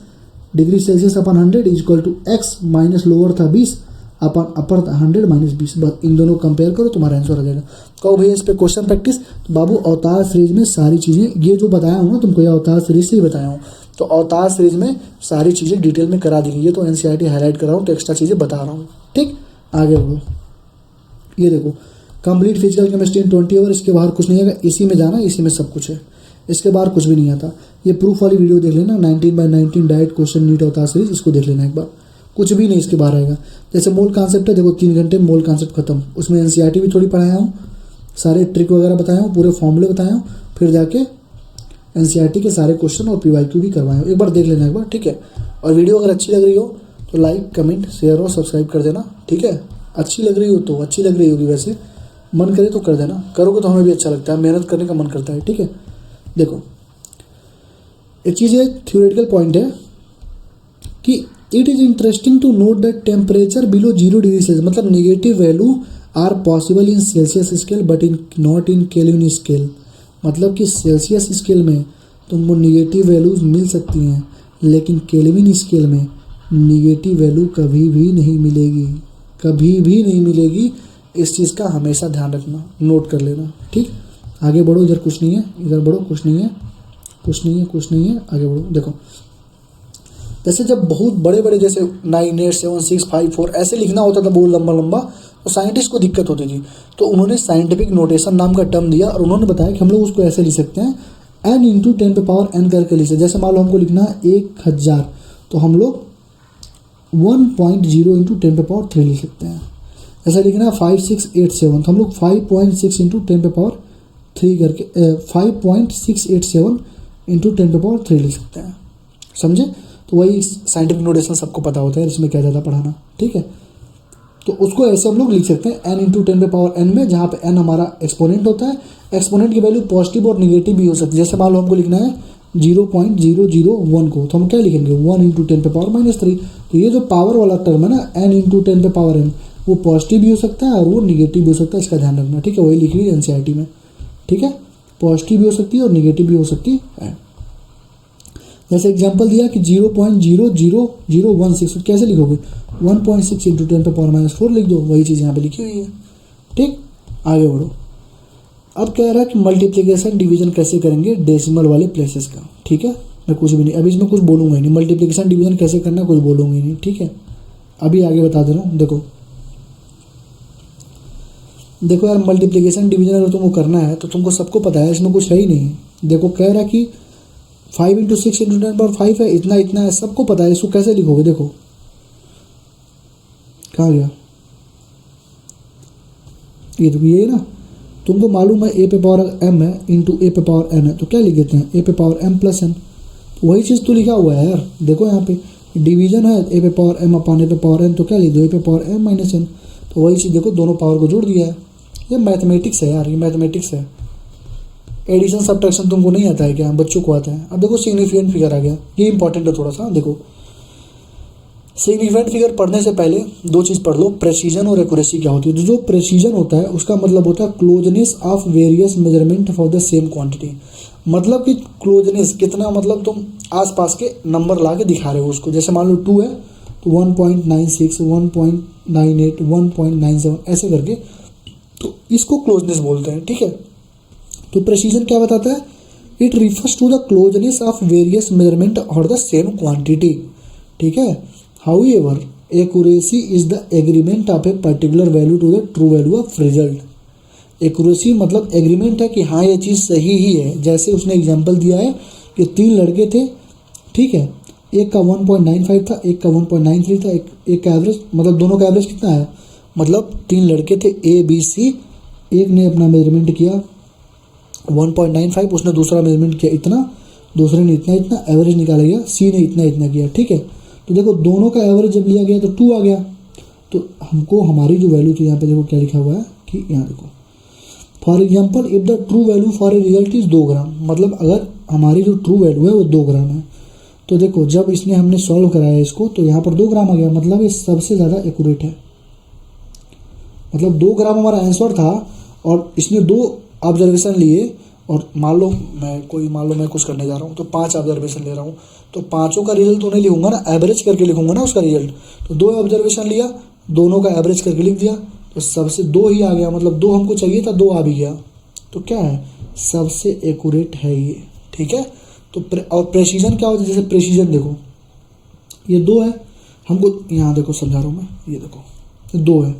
डिग्री सेल्सियस अपन 100 is equal to X minus lower था 20 अपन अपर 100 माइनस 20। बस इन दोनों को कंपेयर करो, तुम्हारा आंसर आ जाएगा। कहो भैया इस पे क्वेश्चन प्रैक्टिस, तो बाबू अवतार सीरीज में सारी चीज़ें ये जो बताया हूँ ना तुमको, ये अवतार सीरीज से ही बताया हूँ, तो अवतार सीरीज में सारी चीज़ें डिटेल में करा दी गई है। तो NCERT हाईलाइट कर रहा हूँ, तो एक्स्ट्रा चीज़ें बता रहा हूँ। ठीक, आगे बढ़ो। ये देखो, complete physical chemistry in 20 hour, इसके बाहर कुछ नहीं आएगा, इसी में जाना, इसी में सब कुछ है, इसके बाहर कुछ भी नहीं आता। ये प्रूफ वाली वीडियो देख लेना, 19/19 डायरेक्ट क्वेश्चन नीट अवतार सीरीज, इसको देख लेना एक बार, कुछ भी नहीं इसके बाहर आएगा। जैसे मोल कॉन्सेप्ट है, देखो 3 घंटे में मोल कॉन्सेप्ट खत्म, उसमें NCERT भी थोड़ी पढ़ाया हूँ, सारे ट्रिक वगैरह बताया हूँ, पूरे फॉर्मूले बताया हूँ, फिर जाके NCERT के सारे क्वेश्चन और PYQ भी करवाए हूँ, एक बार देख लेना एक बार, ठीक है। और वीडियो अगर अच्छी लग रही हो तो लाइक कमेंट शेयर और सब्सक्राइब कर देना, ठीक है। अच्छी लग रही हो तो, अच्छी लग रही होगी वैसे, मन करे तो कर देना, करोगे तो हमें भी अच्छा लगता है, मेहनत करने का मन करता है, ठीक है। देखो एक चीज़ है, थ्योरेटिकल पॉइंट है कि it is interesting to note that temperature below 0 degree Celsius, मतलब negative value are possible in Celsius scale but in not in Kelvin scale. मतलब कि सेल्सियस स्केल में तुमको निगेटिव वैल्यूज मिल सकती हैं, लेकिन केल्विन स्केल में निगेटिव वैल्यू कभी भी नहीं मिलेगी, कभी भी नहीं मिलेगी। इस चीज़ का हमेशा ध्यान रखना, नोट कर लेना, ठीक। आगे बढ़ो, इधर कुछ नहीं है, इधर बढ़ो, कुछ नहीं है, कुछ नहीं है, कुछ नहीं है, आगे बढ़ो। देखो जैसे जब बहुत बड़े बड़े जैसे 9, 8, 7, 6, 5, 4 ऐसे लिखना होता था बहुत लंबा लंबा, तो साइंटिस्ट को दिक्कत होती थी, तो उन्होंने साइंटिफिक नोटेशन नाम का टर्म दिया और उन्होंने बताया कि हम लोग उसको ऐसे लिख सकते हैं, n इंटू 10⁻n करके लिख सकते। जैसे मान लो हमको लिखना है 1000, तो हम लोग 1.0 इंटू 10⁻3 लिख सकते हैं। ऐसा लिखना है 5687, तो हम लोग 5.6 इंटू 10⁻3 करके 5.687 इंटू 10⁻3 लिख सकते हैं, समझे। तो वही साइंटिफिक नोटेशन सबको पता होता है, इसमें क्या ज़्यादा पढ़ाना, ठीक है। तो उसको ऐसे हम लोग लिख सकते हैं n इंटू 10⁻n में, जहाँ पे n हमारा एक्सपोनेंट होता है, एक्सपोनेंट की वैल्यू पॉजिटिव और निगेटिव भी हो सकती है। जैसे मान लो हमको लिखना है 0.001 को, तो हम क्या लिखेंगे 1 इंटू 10⁻3। तो ये जो पावर वाला टर्म है ना n इंटू 10⁻n, वो पॉजिटिव भी हो सकता है और वो निगेटिव भी हो सकता है, इसका ध्यान रखना, ठीक है। वही लिख रही है NCERT में, ठीक है। पॉजिटिव भी हो सकती है और निगेटिव भी हो सकती है। जैसे एग्जांपल दिया कि 0.00016, कैसे लिखोगे 1.6 इंटू 10⁻⁻4 लिख दो, वही चीज़ यहाँ पे लिखी हुई है, ठीक। आगे बढ़ो। अब कह रहा है कि मल्टीप्लिकेशन डिवीजन कैसे करेंगे डेसिमल वाले प्लेसेस का, ठीक है। मैं कुछ भी नहीं, अभी इसमें कुछ बोलूँगा ही नहीं, मल्टीप्लिकेशन डिवीजन कैसे करना कुछ बोलूँगा ही नहीं, ठीक है। अभी आगे बता दे रहा हूँ। देखो यार, मल्टीप्लिकेशन डिवीजन अगर तुमको करना है तो तुमको सबको पता है, इसमें कुछ है ही नहीं। देखो कह रहा है कि 5 इंटू 6 इंटू 10⁻5 है, इतना इतना है, सबको पता है। इसको कैसे लिखोगे, देखो कहाँ गया ये, तो ये ना तुमको मालूम है a पे पावर m है इंटू a पे पावर n है, तो क्या लिख देते हैं a पे पावर m प्लस n। वही चीज़ तो लिखा हुआ है यार, देखो यहाँ पे डिवीजन है a पे पावर m अपान a पे पावर n, तो क्या लिख दो a पे पावर m माइनस n। तो वही चीज़ देखो, दोनों पावर को जोड़ दिया है। ये मैथमेटिक्स है यार, ये मैथमेटिक्स है। एडिशन सब्ट्रैक्शन तुमको नहीं आता है क्या, बच्चों को आता है। अब देखो सिग्निफिकेंट फिगर आ गया, ये इंपॉर्टेंट है थोड़ा सा। देखो सिग्निफिकेंट फिगर पढ़ने से पहले दो चीज़ पढ़ लो, प्रेसीजन और एक्यूरेसी क्या होती है। जो प्रेसीजन होता है उसका मतलब होता है closeness of various measurement for the same quantity. मतलब कि क्लोजनेस कितना, मतलब तुम आसपास के नंबर ला के दिखा रहे हो उसको। जैसे मान लो 2 है तो 1.96, 1.98, 1.97 ऐसे करके, तो इसको क्लोजनेस बोलते हैं, ठीक है। तो प्रेसीजन क्या बताता है, it refers to the closeness of various measurement और द सेम क्वांटिटी, ठीक है। However accuracy is the agreement of a particular value to the true value of result. Accuracy मतलब एग्रीमेंट है कि हाँ ये चीज़ सही ही है। जैसे उसने एग्जांपल दिया है कि 3 लड़के थे, ठीक है, एक का 1.95 था, एक का 1.93 था, एक का एवरेज, मतलब दोनों का एवरेज कितना है, मतलब 3 लड़के थे A B C, एक ने अपना मेजरमेंट किया 1.95 उसने दूसरा मेजरमेंट किया इतना, दूसरे ने इतना इतना, एवरेज निकाला गया, सी ने इतना इतना किया, ठीक है। तो देखो दोनों का एवरेज जब लिया गया तो 2 आ गया। तो हमको हमारी जो वैल्यू थी यहाँ पे देखो क्या लिखा हुआ है कि यहाँ देखो for example if the true value for a result is 2 ग्राम, मतलब अगर हमारी जो ट्रू वैल्यू है वो 2 ग्राम है, तो देखो जब इसने हमने सॉल्व कराया इसको तो यहाँ पर 2 ग्राम आ गया, मतलब ये सबसे ज़्यादा एक्यूरेट है। मतलब 2 ग्राम हमारा आंसर था और इसने 2 ऑब्जर्वेशन लिए, और मान लो मैं कुछ करने जा रहा हूँ तो 5 ऑब्जर्वेशन ले रहा हूँ, तो पाँचों का रिजल्ट तो नहीं लिखूंगा ना, एवरेज करके लिखूंगा ना उसका रिजल्ट। तो 2 ऑब्जर्वेशन लिया, दोनों का एवरेज करके लिख दिया, तो सबसे 2 ही आ गया, मतलब 2 हमको चाहिए था, 2 आ भी गया, तो क्या है सबसे एक्यूरेट है ये, ठीक है। तो और प्रेसीजन क्या होता है, जैसे प्रेसीजन देखो ये 2 है, हमको यहाँ देखो समझा रहा हूँ मैं, ये देखो 2 है,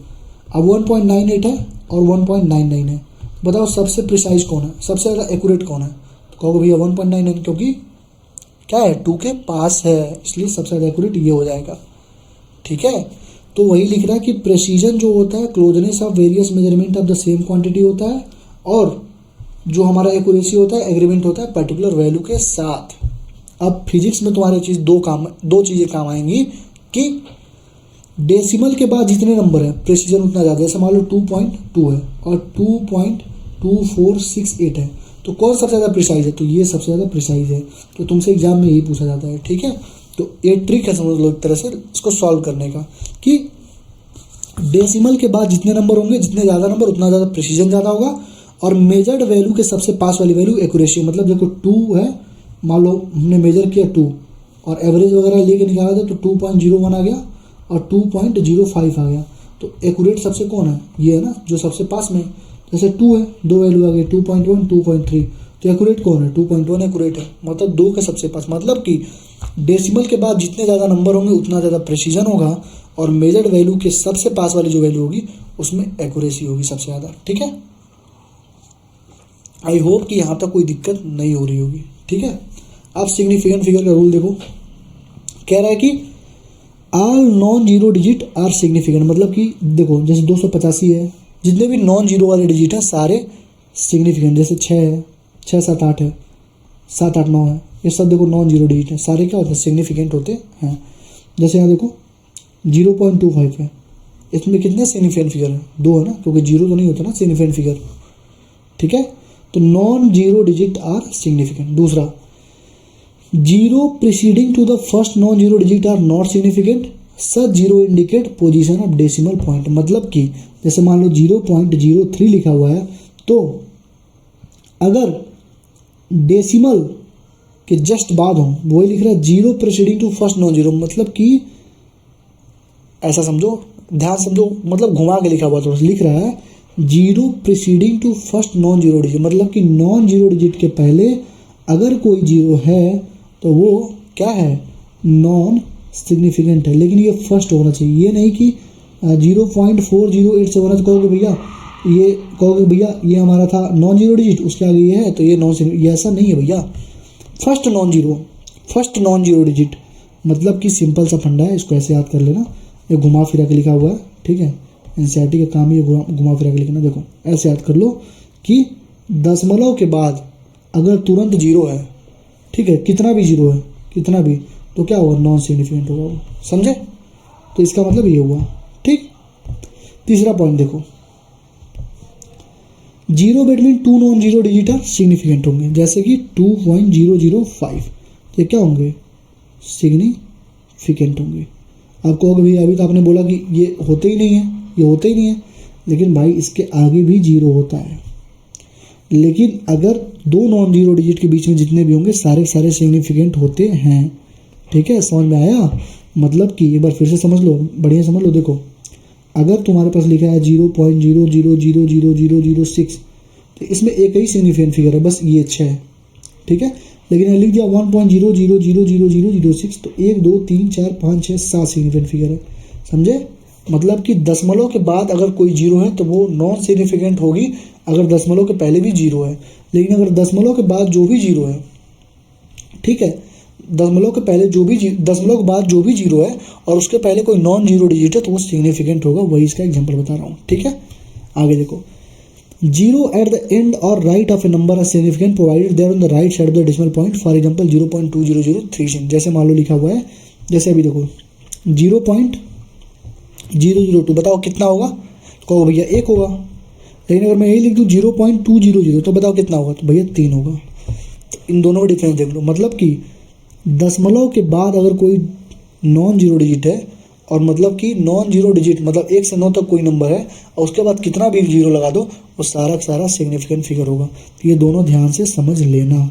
अब 1.98 है और 1.99 है, बताओ सबसे प्रिसाइज कौन है, सबसे ज़्यादा एक्यूरेट कौन है। तो कहोगे भैया 1.99, क्योंकि क्या है 2 के पास है, इसलिए सबसे ज़्यादा एक्यूरेट ये हो जाएगा, ठीक है। तो वही लिख रहा है कि प्रेसीजन जो होता है closeness of various measurement of the same quantity होता है, और जो हमारा एक्यूरेसी होता है एग्रीमेंट होता है पर्टिकुलर वैल्यू के साथ। अब फिजिक्स में तुम्हारे चीज़ दो चीज़ें काम आएंगी कि डेसिमल के बाद जितने नंबर है प्रेसीजन उतना ज़्यादा, जैसे मान लो 2.2 है और 2.2468 है, तो कौन सबसे ज़्यादा प्रिसाइज है, तो ये सबसे ज़्यादा प्रिसाइज है। तो तुमसे एग्जाम में यही पूछा जाता है, ठीक है। तो ये ट्रिक है समझ लो एक तरह से इसको सॉल्व करने का, कि डेसिमल के बाद जितने नंबर होंगे, जितने ज़्यादा नंबर उतना ज़्यादा प्रेसीजन ज़्यादा होगा, और मेजर्ड वैल्यू के सबसे पास वाली वैल्यू एक्यूरेसी, मतलब देखो 2 है, मान लो हमने मेजर किया 2 और एवरेज वगैरह लेके निकाला था तो 2.01 आ गया और 2.05 आ गया, तो एक्यूरेट सबसे कौन है, ये है ना जो सबसे पास में। जैसे 2 है, 2 वैल्यू आ गई 2.1 2.3, तो एक्यूरेट कौन है 2.1 एक्यूरेट है, मतलब 2 के सबसे पास, मतलब कि डेसिमल के बाद जितने ज़्यादा नंबर होंगे उतना ज़्यादा प्रेसीजन होगा, और मेजर्ड वैल्यू के सबसे पास वाली जो वैल्यू होगी उसमें एक्यूरेसी होगी सबसे ज़्यादा, ठीक है। आई होप कि यहाँ तक कोई दिक्कत नहीं हो रही होगी, ठीक है। अब सिग्निफिकेंट फिगर का रूल देखो, कह रहा है कि all non zero digit are significant, मतलब कि देखो जैसे 285 है, जितने भी नॉन जीरो वाले डिजिट हैं सारे सिग्निफिकेंट, जैसे 6 है, 6 7 8 है, 7 8 9 है, ये सब देखो नॉन जीरो डिजिट है, सारे क्या होते हैं सिग्निफिकेंट होते हैं। जैसे यहाँ देखो 0.25 है, इसमें कितने सिग्निफिकेंट फिगर है 2 है ना, क्योंकि जीरो तो नहीं होता ना सिग्निफिकेंट फिगर, ठीक है। तो non zero digit are significant. दूसरा, zero preceding to the first non zero digit are not significant, such zero indicate position of decimal point, मतलब कि जैसे मान लो 0.03 लिखा हुआ है, तो अगर डेसिमल के जस्ट बाद हो, वही लिख रहा है zero preceding to first non zero, मतलब कि ऐसा समझो, ध्यान समझो, मतलब घुमा के लिखा हुआ, थोड़ा सा लिख रहा है zero preceding to first non zero digit, मतलब कि नॉन जीरो डिजिट के पहले अगर कोई जीरो है तो वो क्या है नॉन सिग्निफिकेंट है, लेकिन ये फर्स्ट होना चाहिए, ये नहीं कि 0.4087 है तो कहोगे भैया ये हमारा था नॉन जीरो डिजिट, उसके आगे ये है तो ये नॉन, ये ऐसा नहीं है भैया। फर्स्ट नॉन जीरो डिजिट, मतलब कि सिंपल सा फंडा है, इसको ऐसे याद कर लेना, ये घुमा फिरा के लिखा हुआ है, ठीक है। एनसीईआरटी का काम ही घुमा फिरा के लिखना, देखो ऐसे याद कर लो कि दशमलव के बाद अगर तुरंत जीरो है, ठीक है, कितना भी जीरो है, कितना भी, तो क्या होगा नॉन सिग्निफिकेंट होगा वो, समझे। तो इसका मतलब ये हुआ, ठीक। तीसरा पॉइंट देखो, zero between 2 non zero digit are significant होंगे, जैसे कि 2.005, ये क्या होंगे सिग्निफिकेंट होंगे। आप कहोगे भैया अभी तो आपने बोला कि ये होते ही नहीं है, ये होते ही नहीं है, लेकिन भाई इसके आगे भी जीरो होता है, लेकिन अगर 2 नॉन जीरो डिजिट के बीच में जितने भी होंगे सारे सारे सिग्निफिकेंट होते हैं, ठीक है। समझ में आया, मतलब कि एक बार फिर से समझ लो, बढ़िया समझ लो। देखो अगर तुम्हारे पास लिखा है 0.000006, तो इसमें एक ही सिग्निफिकेंट फिगर है, बस ये 6 है, ठीक है। लेकिन लिख दिया 1.00000006, तो 1 2 3 4 5 6 7 सिग्निफिकेंट फिगर है, समझे। मतलब कि दशमलव के बाद अगर कोई जीरो है तो वो नॉन सिग्निफिकेंट होगी, अगर दशमलव के पहले भी जीरो है। लेकिन अगर दशमलव के बाद जो भी जीरो है, ठीक है, दशमलव के बाद जो भी जीरो है और उसके पहले कोई नॉन जीरो डिजिट है तो वो सिग्निफिकेंट होगा, वही इसका एग्जांपल बता रहा हूँ, ठीक है। आगे देखो, जीरो एट द एंड और right of a number are significant provided they're on the right side of the decimal point, for example 0.2003। जैसे मान लो लिखा हुआ है, जैसे अभी देखो 0.002, बताओ कितना होगा? कहो भैया 1 होगा। लेकिन अगर मैं यही लिख दूँ 0.200 तो बताओ कितना होगा? तो भैया 3 होगा। तो इन दोनों में डिफरेंस देख लो, मतलब कि दशमलव के बाद अगर कोई नॉन जीरो डिजिट है, और मतलब कि नॉन जीरो डिजिट मतलब 1 से 9 तक कोई नंबर है और उसके बाद कितना भी जीरो लगा दो वो सारा का सारा सिग्निफिकेंट फिगर होगा। तो ये दोनों ध्यान से समझ लेना,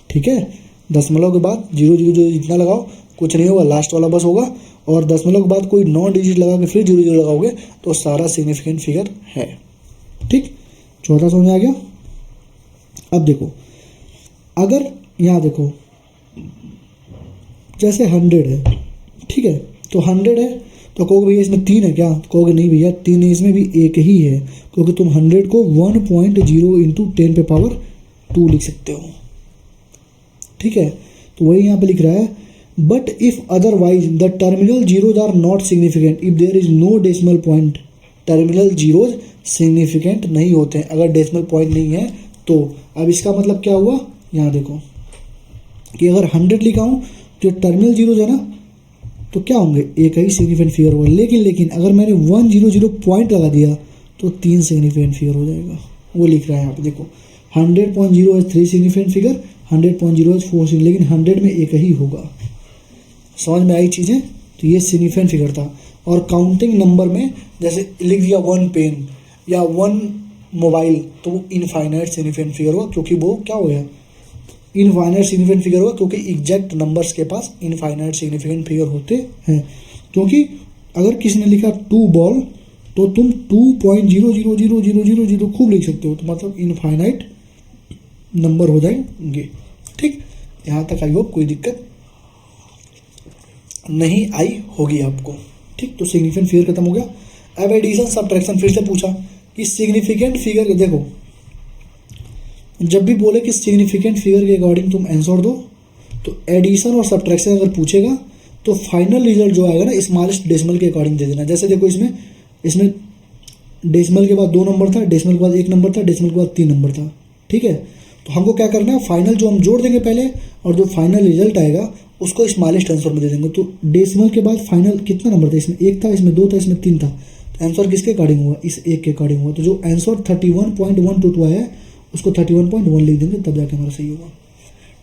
ठीक है। दशमलव के बाद जीरो जीरो जो जितना लगाओ कुछ नहीं होगा, लास्ट वाला बस होगा। और दशमलव के बाद कोई नॉन डिजिट लगा के फिर जीरो जीरो लगाओगे तो सारा सिग्निफिकेंट फिगर है, ठीक। चौथा समझ में आ गया। अब देखो, अगर यहाँ देखो जैसे 100 है, ठीक है, तो 100 है तो कहोगे भैया इसमें 3 है क्या? तो कहोगे नहीं भैया 3 नहीं, इसमें भी एक ही है, क्योंकि तुम 100 को 1.0 इंटू 10 पे पावर 2 लिख सकते हो, ठीक है। तो वही यहाँ पे लिख रहा है, but if otherwise the terminal zeros are not significant if there is no decimal point. Terminal zeros significant नहीं होते हैं अगर डेसिमल पॉइंट नहीं है तो। अब इसका मतलब क्या हुआ, यहाँ देखो कि अगर 100 लिखा हूँ जो टर्मिनल जीरोज है ना तो क्या होंगे? एक ही सिग्निफिकेंट फिगर होगा। लेकिन अगर मैंने 100 पॉइंट लगा दिया तो 3 सिग्निफिकेंट फिगर हो जाएगा। वो लिख रहा है यहाँ पे देखो, 100.0 है 3 सिग्निफिकेंट फिगर, 100.0 है 4 सिग्निफिकेंट, लेकिन 100 में एक ही होगा। समझ में आई चीज़ें? तो ये सिग्निफिकेंट फिगर था। और काउंटिंग नंबर में जैसे लिख दिया 1 पेन या 1 मोबाइल तो वो इनफाइनाइट सिग्निफिकेंट फिगर हुआ, क्योंकि वो क्या हो गया? इनफाइनाइट सिग्निफिकेंट फिगर हुआ, क्योंकि एग्जैक्ट नंबर्स के पास इनफाइनाइट सिग्निफिकेंट फिगर होते हैं। क्योंकि अगर किसी ने लिखा 2 बॉल तो तुम 2.00000 खूब लिख सकते हो, तो मतलब इनफाइनाइट नंबर हो जाएंगे, ठीक। यहाँ तक आई होप कोई दिक्कत नहीं आई होगी आपको, ठीक। तो सिग्निफिकेंट फिगर खत्म हो गया। अब एडिशन सब्ट्रैक्शन फिर से पूछा कि सिग्निफिकेंट फिगर, देखो जब भी बोले कि सिग्निफिकेंट फिगर के अकॉर्डिंग तुम आंसर दो, तो एडिशन और सब्ट्रैक्शन अगर पूछेगा तो फाइनल रिजल्ट जो आएगा ना स्मॉलेस्ट डेसिमल के अकॉर्डिंग दे देना। जैसे देखो इसमें डेसिमल के बाद 2 नंबर था, डेसिमल के बाद 1 नंबर था, डेसिमल के बाद 3 नंबर था, ठीक है। तो हमको क्या करना है, फाइनल जो हम जोड़ देंगे पहले और जो फाइनल रिजल्ट आएगा उसको स्मॉलेस्ट आंसर में दे देंगे। तो डेसिमल के बाद फाइनल कितना नंबर था? इसमें 1 था, इसमें 2 था, इसमें 3 था। तो आंसर किसके अकॉर्डिंग हुआ? इस 1 के अकॉर्डिंग हुआ। तो जो आंसर 31.122 आया है उसको 31.1 लिख देंगे, तब जाके हमारा सही होगा,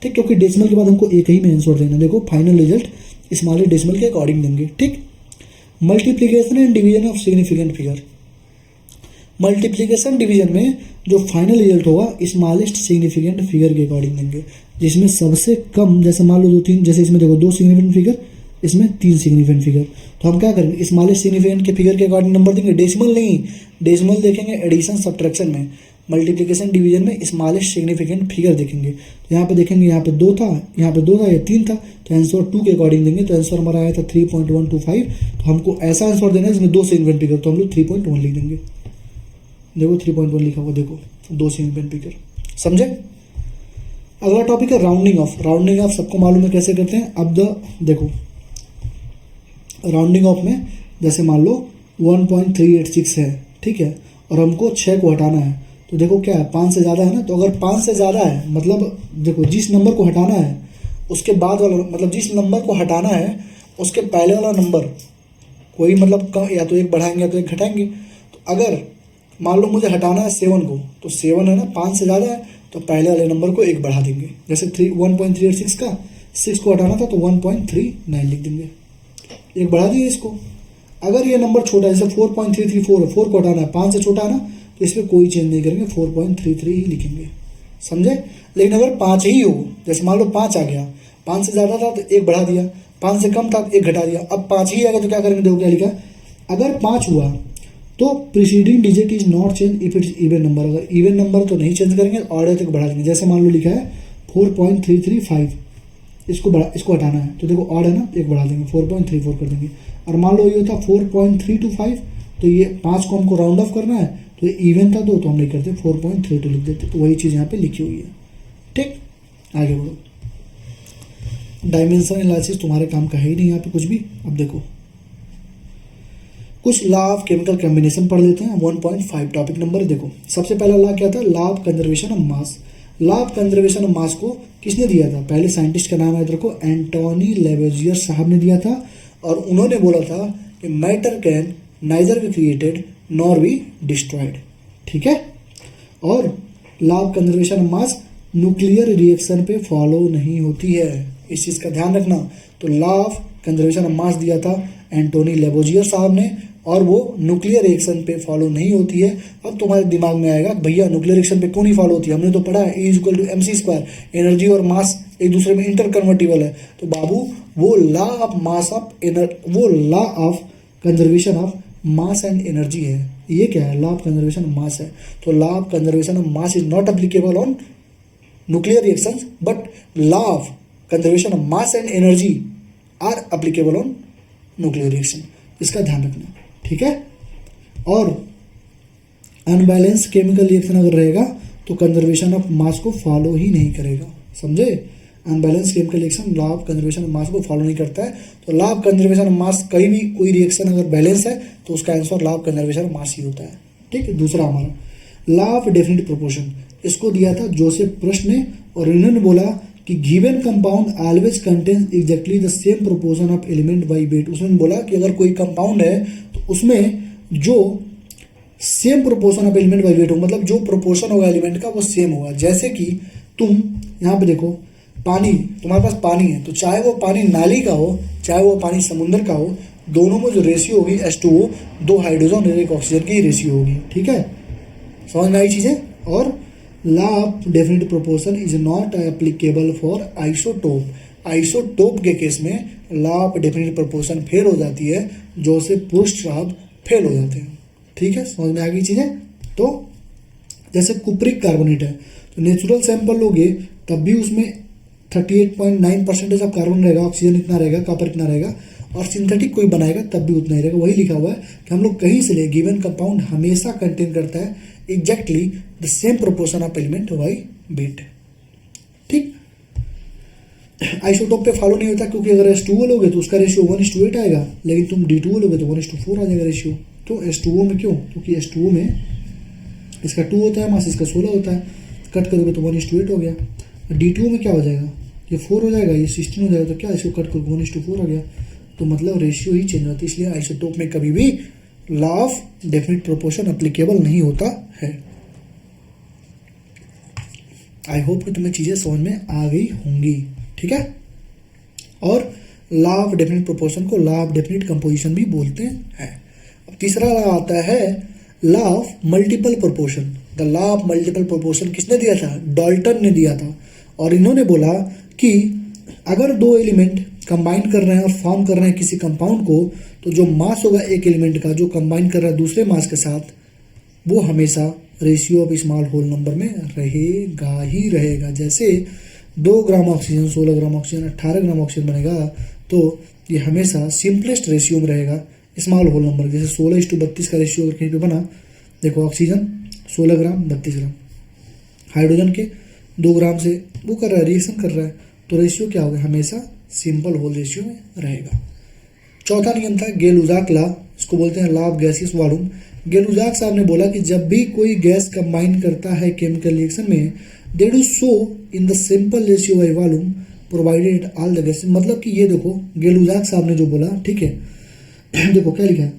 ठीक। क्योंकि डेसिमल के बाद हमको एक ही में आंसर देना। देखो फाइनल रिजल्ट स्मॉलेस्ट डेसिमल के अकॉर्डिंग देंगे, ठीक। Multiplication and division of significant figure. Multiplication division में जो फाइनल रिजल्ट होगा स्मॉलेस्ट सिग्निफिकेंट फिगर के अकॉर्डिंग देंगे, जिसमें सबसे कम, जैसे मान लो 2-3, जैसे इसमें देखो 2 सिग्निफिकेंट फिगर, इसमें 3 सिग्निफिकेंट फिगर। तो हम क्या करेंगे, स्मॉलेस्ट सिग्निफिकेंट के फिगर के अकॉर्डिंग नंबर देंगे, डेसिमल नहीं। डेसिमल देखेंगे एडिशन सब्ट्रैक्शन में, मल्टीप्लिकेशन डिवीजन में स्मॉलेस्ट सिग्निफिकेंट फिगर देखेंगे। तो यहाँ पे देखेंगे, यहाँ पे 2 था, यहाँ पे 2 था, या 3 था, तो आंसर 2 के अकॉर्डिंग देंगे। तो आंसर हमारा आया था 3.125। तो हमको ऐसा आंसर देना है जिसमें 2 सिग्निफिकेंट फिगर, तो हम लोग 3.1 लिख देंगे। देखो 3.1 लिखा हुआ, देखो 2 सिग्निफिकेंट फिगर, समझे। अगला टॉपिक है राउंडिंग ऑफ। राउंडिंग ऑफ सबको मालूम है कैसे करते हैं। अब देखो राउंडिंग ऑफ में जैसे मान लो 1.386 है, ठीक है, और हमको 6 को हटाना है। तो देखो क्या है, 5 से ज़्यादा है ना, तो अगर 5 से ज़्यादा है मतलब देखो जिस नंबर को हटाना है उसके बाद वाला, मतलब जिस नंबर को हटाना है उसके पहले वाला नंबर कोई मतलब कम, या तो 1 बढ़ाएंगे या तो 1 घटाएंगे। तो अगर मान लो मुझे हटाना है 7 को, तो 7 है ना, 5 से ज़्यादा है तो पहले वाले नंबर को 1 बढ़ा देंगे। जैसे 1.386 का 6 को हटाना था तो 1.39 लिख देंगे, 1 बढ़ा दिए इसको। अगर ये नंबर छोटा है, जैसे 4.334 है, 4 को हटाना है, 5 से छोटा है ना, तो इसमें कोई चेंज नहीं करेंगे, 4.33 ही लिखेंगे, समझे। लेकिन अगर 5 ही हो, जैसे मान लो 5 आ गया, 5 से ज़्यादा था तो 1 बढ़ा दिया, 5 से कम था तो 1 घटा दिया, अब 5 ही आ गया तो क्या करेंगे, देखो क्या लिखा, अगर 5 हुआ तो preceding digit is not change if it's even number. अगर इवन नंबर तो नहीं चेंज करेंगे, ऑर्डर तक बढ़ा देंगे। जैसे मान लो लिखा है 4.335, इसको हटाना है, तो देखो ऑड है ना, 1 बढ़ा देंगे, 4.34 कर देंगे। और मान लो ये होता 4.325, तो ये 5 को हमको राउंड ऑफ करना है, तो ये इवन था 2 तो हम नहीं करते, 4.32 लिख देते। तो वही चीज़ यहाँ पे लिखी हुई है, ठीक। आगे बढ़ो। डायमेंशन एनालिसिस तुम्हारे काम का है ही नहीं यहाँ पे कुछ भी। अब देखो कुछ लॉ ऑफ केमिकल कॉम्बिनेशन पढ़ लेते हैं। 1.5 टॉपिक नंबर देखो, सबसे पहला लॉ क्या था, law of conservation of mass. Law of conservation of mass को किसने दिया था, पहले साइंटिस्ट का नाम है इधर को एंटोनी लेवेजियर साहब ने दिया था, और उन्होंने बोला था कि matter can neither be created nor be destroyed. ठीक है, और law of conservation of mass nuclear reaction पे फॉलो नहीं होती है, इस चीज़ का ध्यान रखना। तो लॉ ऑफ कंजर्वेशन ऑफ मास दिया था एंटोनी लेवोजियर साहब ने, और वो न्यूक्लियर रिएक्शन पे फॉलो नहीं होती है। अब तुम्हारे दिमाग में आएगा भैया न्यूक्लियर रिएक्शन पे क्यों नहीं फॉलो होती है, हमने तो पढ़ा है E equal to mc², energy और मास एक दूसरे में इंटर कन्वर्टिबल है। तो बाबू वो लॉ ऑफ मास ऑफ वो law of conservation of mass and energy है, ये क्या है, law of conservation of mass है। तो law of conservation of mass is not applicable on nuclear reactions, but law of conservation of mass and energy are applicable on nuclear reaction, इसका ध्यान रखना। ठीक है, और अनबैलेंस केमिकल रिएक्शन अगर रहेगा तो कंजर्वेशन ऑफ मास को फॉलो ही नहीं करेगा, समझे। Unbalance chemical reaction law of conservation of mass को फॉलो नहीं करता है। तो law of conservation of mass, कहीं भी कोई रिएक्शन अगर बैलेंस है तो उसका answer law of conservation of mass ही होता है। ठीक है, दूसरा हमारा लॉ ऑफ डेफिनिट प्रोपोर्शन, इसको दिया था जोसेफ प्रुस्ट ने, और इन्होंने बोला कि given compound always contains exactly the same proportion of element by wait. उसने बोला कि अगर कोई कंपाउंड है तो उसमें जो same proportion of element by wait हो, मतलब जो प्रोपोर्शन होगा एलिमेंट का वो सेम होगा। जैसे कि तुम यहाँ पे देखो पानी, तुम्हारे पास पानी है, तो चाहे वो पानी नाली का हो चाहे वो पानी समुद्र का हो, दोनों में जो रेशियो होगी H2O, 2 हाइड्रोजन और 1 ऑक्सीजन की रेशियो होगी। ठीक है, समझ में आई चीज़ें। और law of definite proportion is not applicable for isotope. Isotope के केस में law of definite proportion fail हो जाती है, जो से पुष्ट साहब फेल हो जाते हैं। ठीक है, समझ में आ गई चीज़ें। तो जैसे कुप्रिक कार्बोनेट है, तो नेचुरल सैंपल लोगे तब भी उसमें 38.9% ऑफ कार्बन रहेगा, ऑक्सीजन इतना रहेगा, कॉपर इतना रहेगा, और सिंथेटिक कोई बनाएगा तब भी उतना ही रहेगा। वही लिखा हुआ है कि हम लोग कहीं से ले गिवन कंपाउंड हमेशा कंटेन करता है exactly the same proportion of element by wait. ठीक, आइसोटोप पे फॉलो नहीं होता, क्योंकि अगर H2O लोगे तो उसका रेशियो 1:8 आएगा, लेकिन तुम D2O लोगे तो 1:4 आ जाएगा रेशियो। तो H2O में क्यों, क्योंकि H2O में इसका 2 होता है मास, इसका 16 होता है, कट करोगे तो 1:8 हो गया। D2O में क्या हो जाएगा, ये 4 हो जाएगा, ये 16 हो जाएगा, तो क्या इसको कट करोगे 1:4 आ गया। तो मतलब रेशियो ही चेंज होता है, इसलिए आइसोटोप में कभी भी law of definite proportion applicable नहीं होता है। आई होप कि तुम्हें चीज़ें समझ में आ गई होंगी। ठीक है, और लॉ ऑफ डेफिनिट प्रोपोर्शन को लॉ ऑफ डेफिनिट कंपोजिशन भी बोलते हैं। अब तीसरा लॉ आता है law of multiple proportion. The law of multiple proportion किसने दिया था, डाल्टन ने दिया था, और इन्होंने बोला कि अगर दो एलिमेंट कंबाइन कर रहे हैं और फॉर्म कर रहे हैं किसी कंपाउंड को, तो जो मास होगा एक एलिमेंट का जो कंबाइन कर रहा है दूसरे मास के साथ, वो हमेशा ratio of small whole number में रहेगा ही रहेगा। जैसे 2 gram oxygen 16 gram oxygen 18 gram oxygen बनेगा, तो ये हमेशा सिंपलेस्ट रेशियो में रहेगा स्मॉल होल नंबर। जैसे 16:32 का रेशियो अगर कहीं पे बना, देखो ऑक्सीजन 16 ग्राम 32 ग्राम, हाइड्रोजन के 2 ग्राम से वो कर रहा है, रिएक्शन कर रहा है, तो रेशियो क्या होगा, हमेशा सिंपल होल रेशियो में रहेगा। चौथा नियम था गेलुजाक लॉ, इसको बोलते हैं लॉ ऑफ गैसियस वॉल्यूम। गेलुजाक साहब ने बोला कि जब भी कोई गैस कंबाइन करता है केमिकल रिएक्शन में, they do so in the simple ratio by volume provided all the gases. मतलब कि ये देखो गेलुजाक साहब ने जो बोला, ठीक है देखो क्या लिखा है,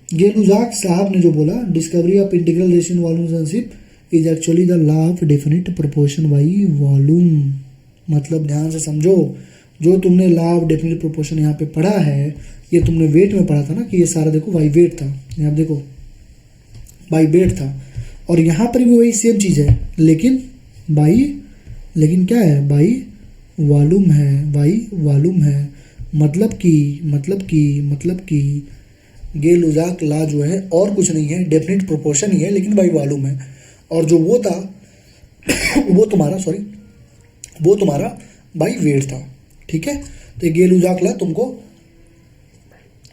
गेलुजाक साहब ने जो बोला, discovery of integral ratio volume relationship is actually the law of definite proportion by volume. मतलब ध्यान से समझो, जो तुमने लॉ ऑफ डेफिनिट प्रोपोर्शन यहाँ पे पढ़ा है, ये तुमने वेट में पढ़ा था ना, कि ये सारा देखो बाई वेट था, यहाँ देखो बाई वेट था, और यहाँ पर भी वही सेम चीज़ है, लेकिन क्या है, बाई वॉल्यूम है, बाई वॉल्यूम है। मतलब कि गेलुजाक लॉ जो है और कुछ नहीं है, डेफिनिट प्रोपोर्शन ही है, लेकिन बाई वॉल्यूम है। और जो वो था वो तुम्हारा बाई वेट था। ठीक है, तो गेलुजाक लॉ तुमको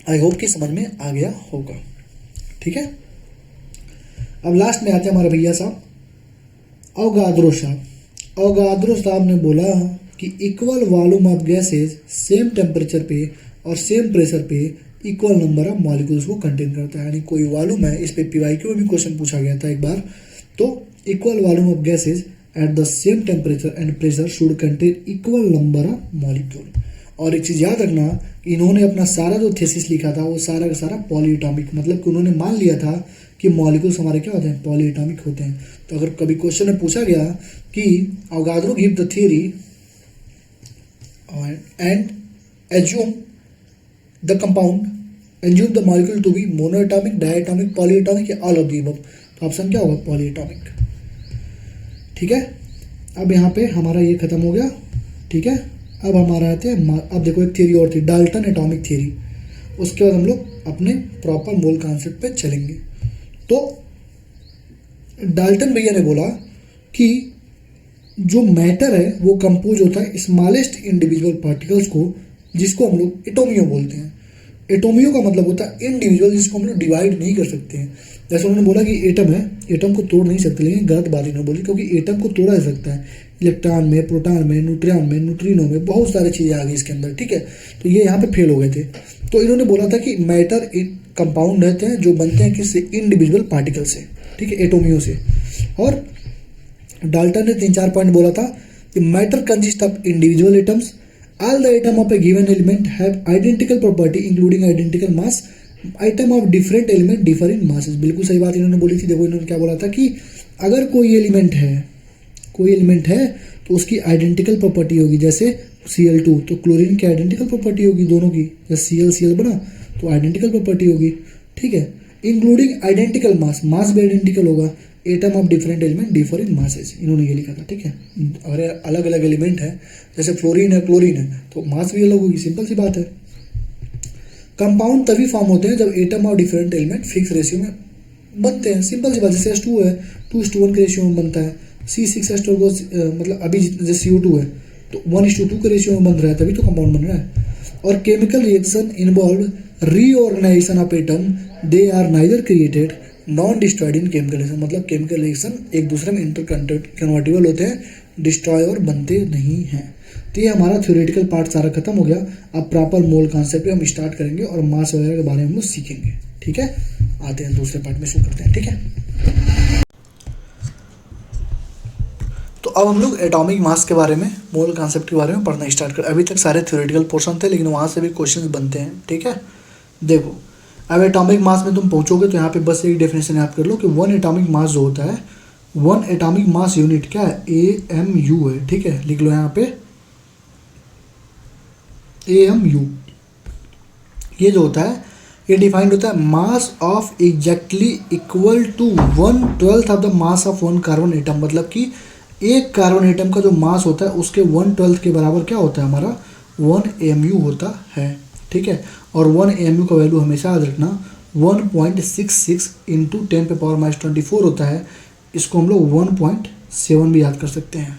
आई होप कि समझ में आ गया होगा। ठीक है, अब लास्ट में आते हैं हमारे भैया साहब अवगाद्रो साहब। अवगाद्रो साहब ने बोला कि equal volume of gases same temperature पे और सेम प्रेशर पे इक्वल नंबर ऑफ मॉलिक्यूल्स को कंटेन करता है। यानी कोई वॉल्यूम है, इस पे पीवाईक्यू में भी क्वेश्चन पूछा गया था एक बार, तो equal volume of gases at the same temperature and pressure should contain equal number of molecule. और एक चीज़ याद रखना, इन्होंने अपना सारा जो थीसिस लिखा था वो सारा का सारा पॉलीएटॉमिक, मतलब कि उन्होंने मान लिया था कि मॉलिक्यूल्स हमारे क्या होते हैं, पॉलीएटॉमिक होते हैं। तो अगर कभी क्वेश्चन में पूछा गया कि Avogadro give the theory and assume the compound, assume the molecule to be monoatomic, diatomic, polyatomic या ऑल ऑफ द अबव, तो ऑप्शन क्या होगा, पॉलीएटॉमिक। ठीक है, अब यहाँ पे हमारा ये खत्म हो गया। ठीक है, अब हमारा आते हैं, अब देखो एक थ्योरी और थी, डाल्टन एटॉमिक थ्योरी। उसके बाद हम लोग अपने प्रॉपर मोल कॉन्सेप्ट पे चलेंगे। तो डाल्टन भैया ने बोला कि जो मैटर है वो कंपोज होता है स्मॉलेस्ट इंडिविजुअल पार्टिकल्स को, जिसको हम लोग एटोमियो बोलते हैं। एटोमियो का मतलब होता है इंडिविजुअल, जिसको हम लोग डिवाइड नहीं कर सकते हैं। जैसे उन्होंने बोला कि एटम है, एटम को तोड़ नहीं सकते, लेकिन गलत बात इन्होंने बोली, क्योंकि एटम को तोड़ा जा सकता है, इलेक्ट्रॉन में, प्रोटॉन में, न्यूट्रॉन में, न्यूट्रिनो में, बहुत सारी चीज़ें आ गई इसके अंदर। ठीक है, तो ये यहाँ पे फेल हो गए थे। तो इन्होंने बोला था कि मैटर कंपाउंड रहते हैं जो बनते हैं किससे, इंडिविजुअल पार्टिकल से। ठीक है, एटोमियो से। और डाल्टन ने 3-4 पॉइंट बोला था कि matter consist of individual atoms, all the atom of a given element have identical property including identical mass, item of different element differ in masses। बिल्कुल सही बात इन्होंने बोली थी। देखो इन्होंने क्या बोला था कि अगर कोई एलिमेंट है तो उसकी आइडेंटिकल प्रॉपर्टी होगी, जैसे Cl2 तो क्लोरीन की आइडेंटिकल प्रॉपर्टी होगी दोनों की, जैसे Cl बना तो आइडेंटिकल प्रॉपर्टी होगी। ठीक है, इंक्लूडिंग आइडेंटिकल मास, मास भी आइडेंटिकल होगा, atom of different element differ in masses, इन्होंने ये लिखा था। ठीक है, अगर अलग अलग एलिमेंट है, जैसे फ्लोरीन है, क्लोरीन है, तो मास भी अलग होगी, सिंपल सी बात है। कंपाउंड तभी फॉर्म होते हैं जब एटम और डिफरेंट एलिमेंट फिक्स रेशियो में बनते हैं, सिंपल सी बात। जैसे H2 है, 2:1 के रेशियो में बनता है, C6H12 मतलब अभी जैसे CO2 है तो 1:2 के रेशियो में बन रहा है, तभी तो कंपाउंड बन रहा है। और chemical reaction involve reorganization of atom, they are neither created non destroyed in chemical reaction, मतलब केमिकल रिएक्शन एक दूसरे में इंटर कन्वर्टिबल होते हैं, डिस्ट्रॉय और बनते नहीं हैं। तो ये हमारा थ्योरेटिकल पार्ट सारा खत्म हो गया। अब प्रॉपर मोल कॉन्सेप्ट पे हम स्टार्ट करेंगे और मास वगैरह के बारे में हम लोग सीखेंगे। ठीक है, आते हैं दूसरे पार्ट में, शुरू करते हैं। ठीक है, तो अब हम लोग एटॉमिक मास के बारे में, मोल कॉन्सेप्ट के बारे में पढ़ना स्टार्ट कर। अभी तक सारे थ्योरेटिकल पोर्शन थे, लेकिन वहाँ से भी क्वेश्चन बनते हैं। ठीक है, देखो अब एटॉमिक मास में तुम पहुंचोगे तो यहाँ पे बस एक डेफिनेशन याद कर लो कि 1 एटॉमिक मास जो होता है, 1 एटॉमिक मास यूनिट क्या है, AMU है। ठीक है, लिख लो यहाँ पे AMU। ये जो होता है ये डिफाइंड होता है mass of exactly equal to 1/12 of the mass of 1 carbon atom, मतलब कि एक कार्बन एटम का जो मास होता है उसके 1/12 के बराबर क्या होता है, हमारा 1 AMU होता है। ठीक है, और 1 AMU का वैल्यू हमेशा याद रखना 1.66 इंटू 10⁻24 होता है। इसको हम लोग 1.7 भी याद कर सकते हैं।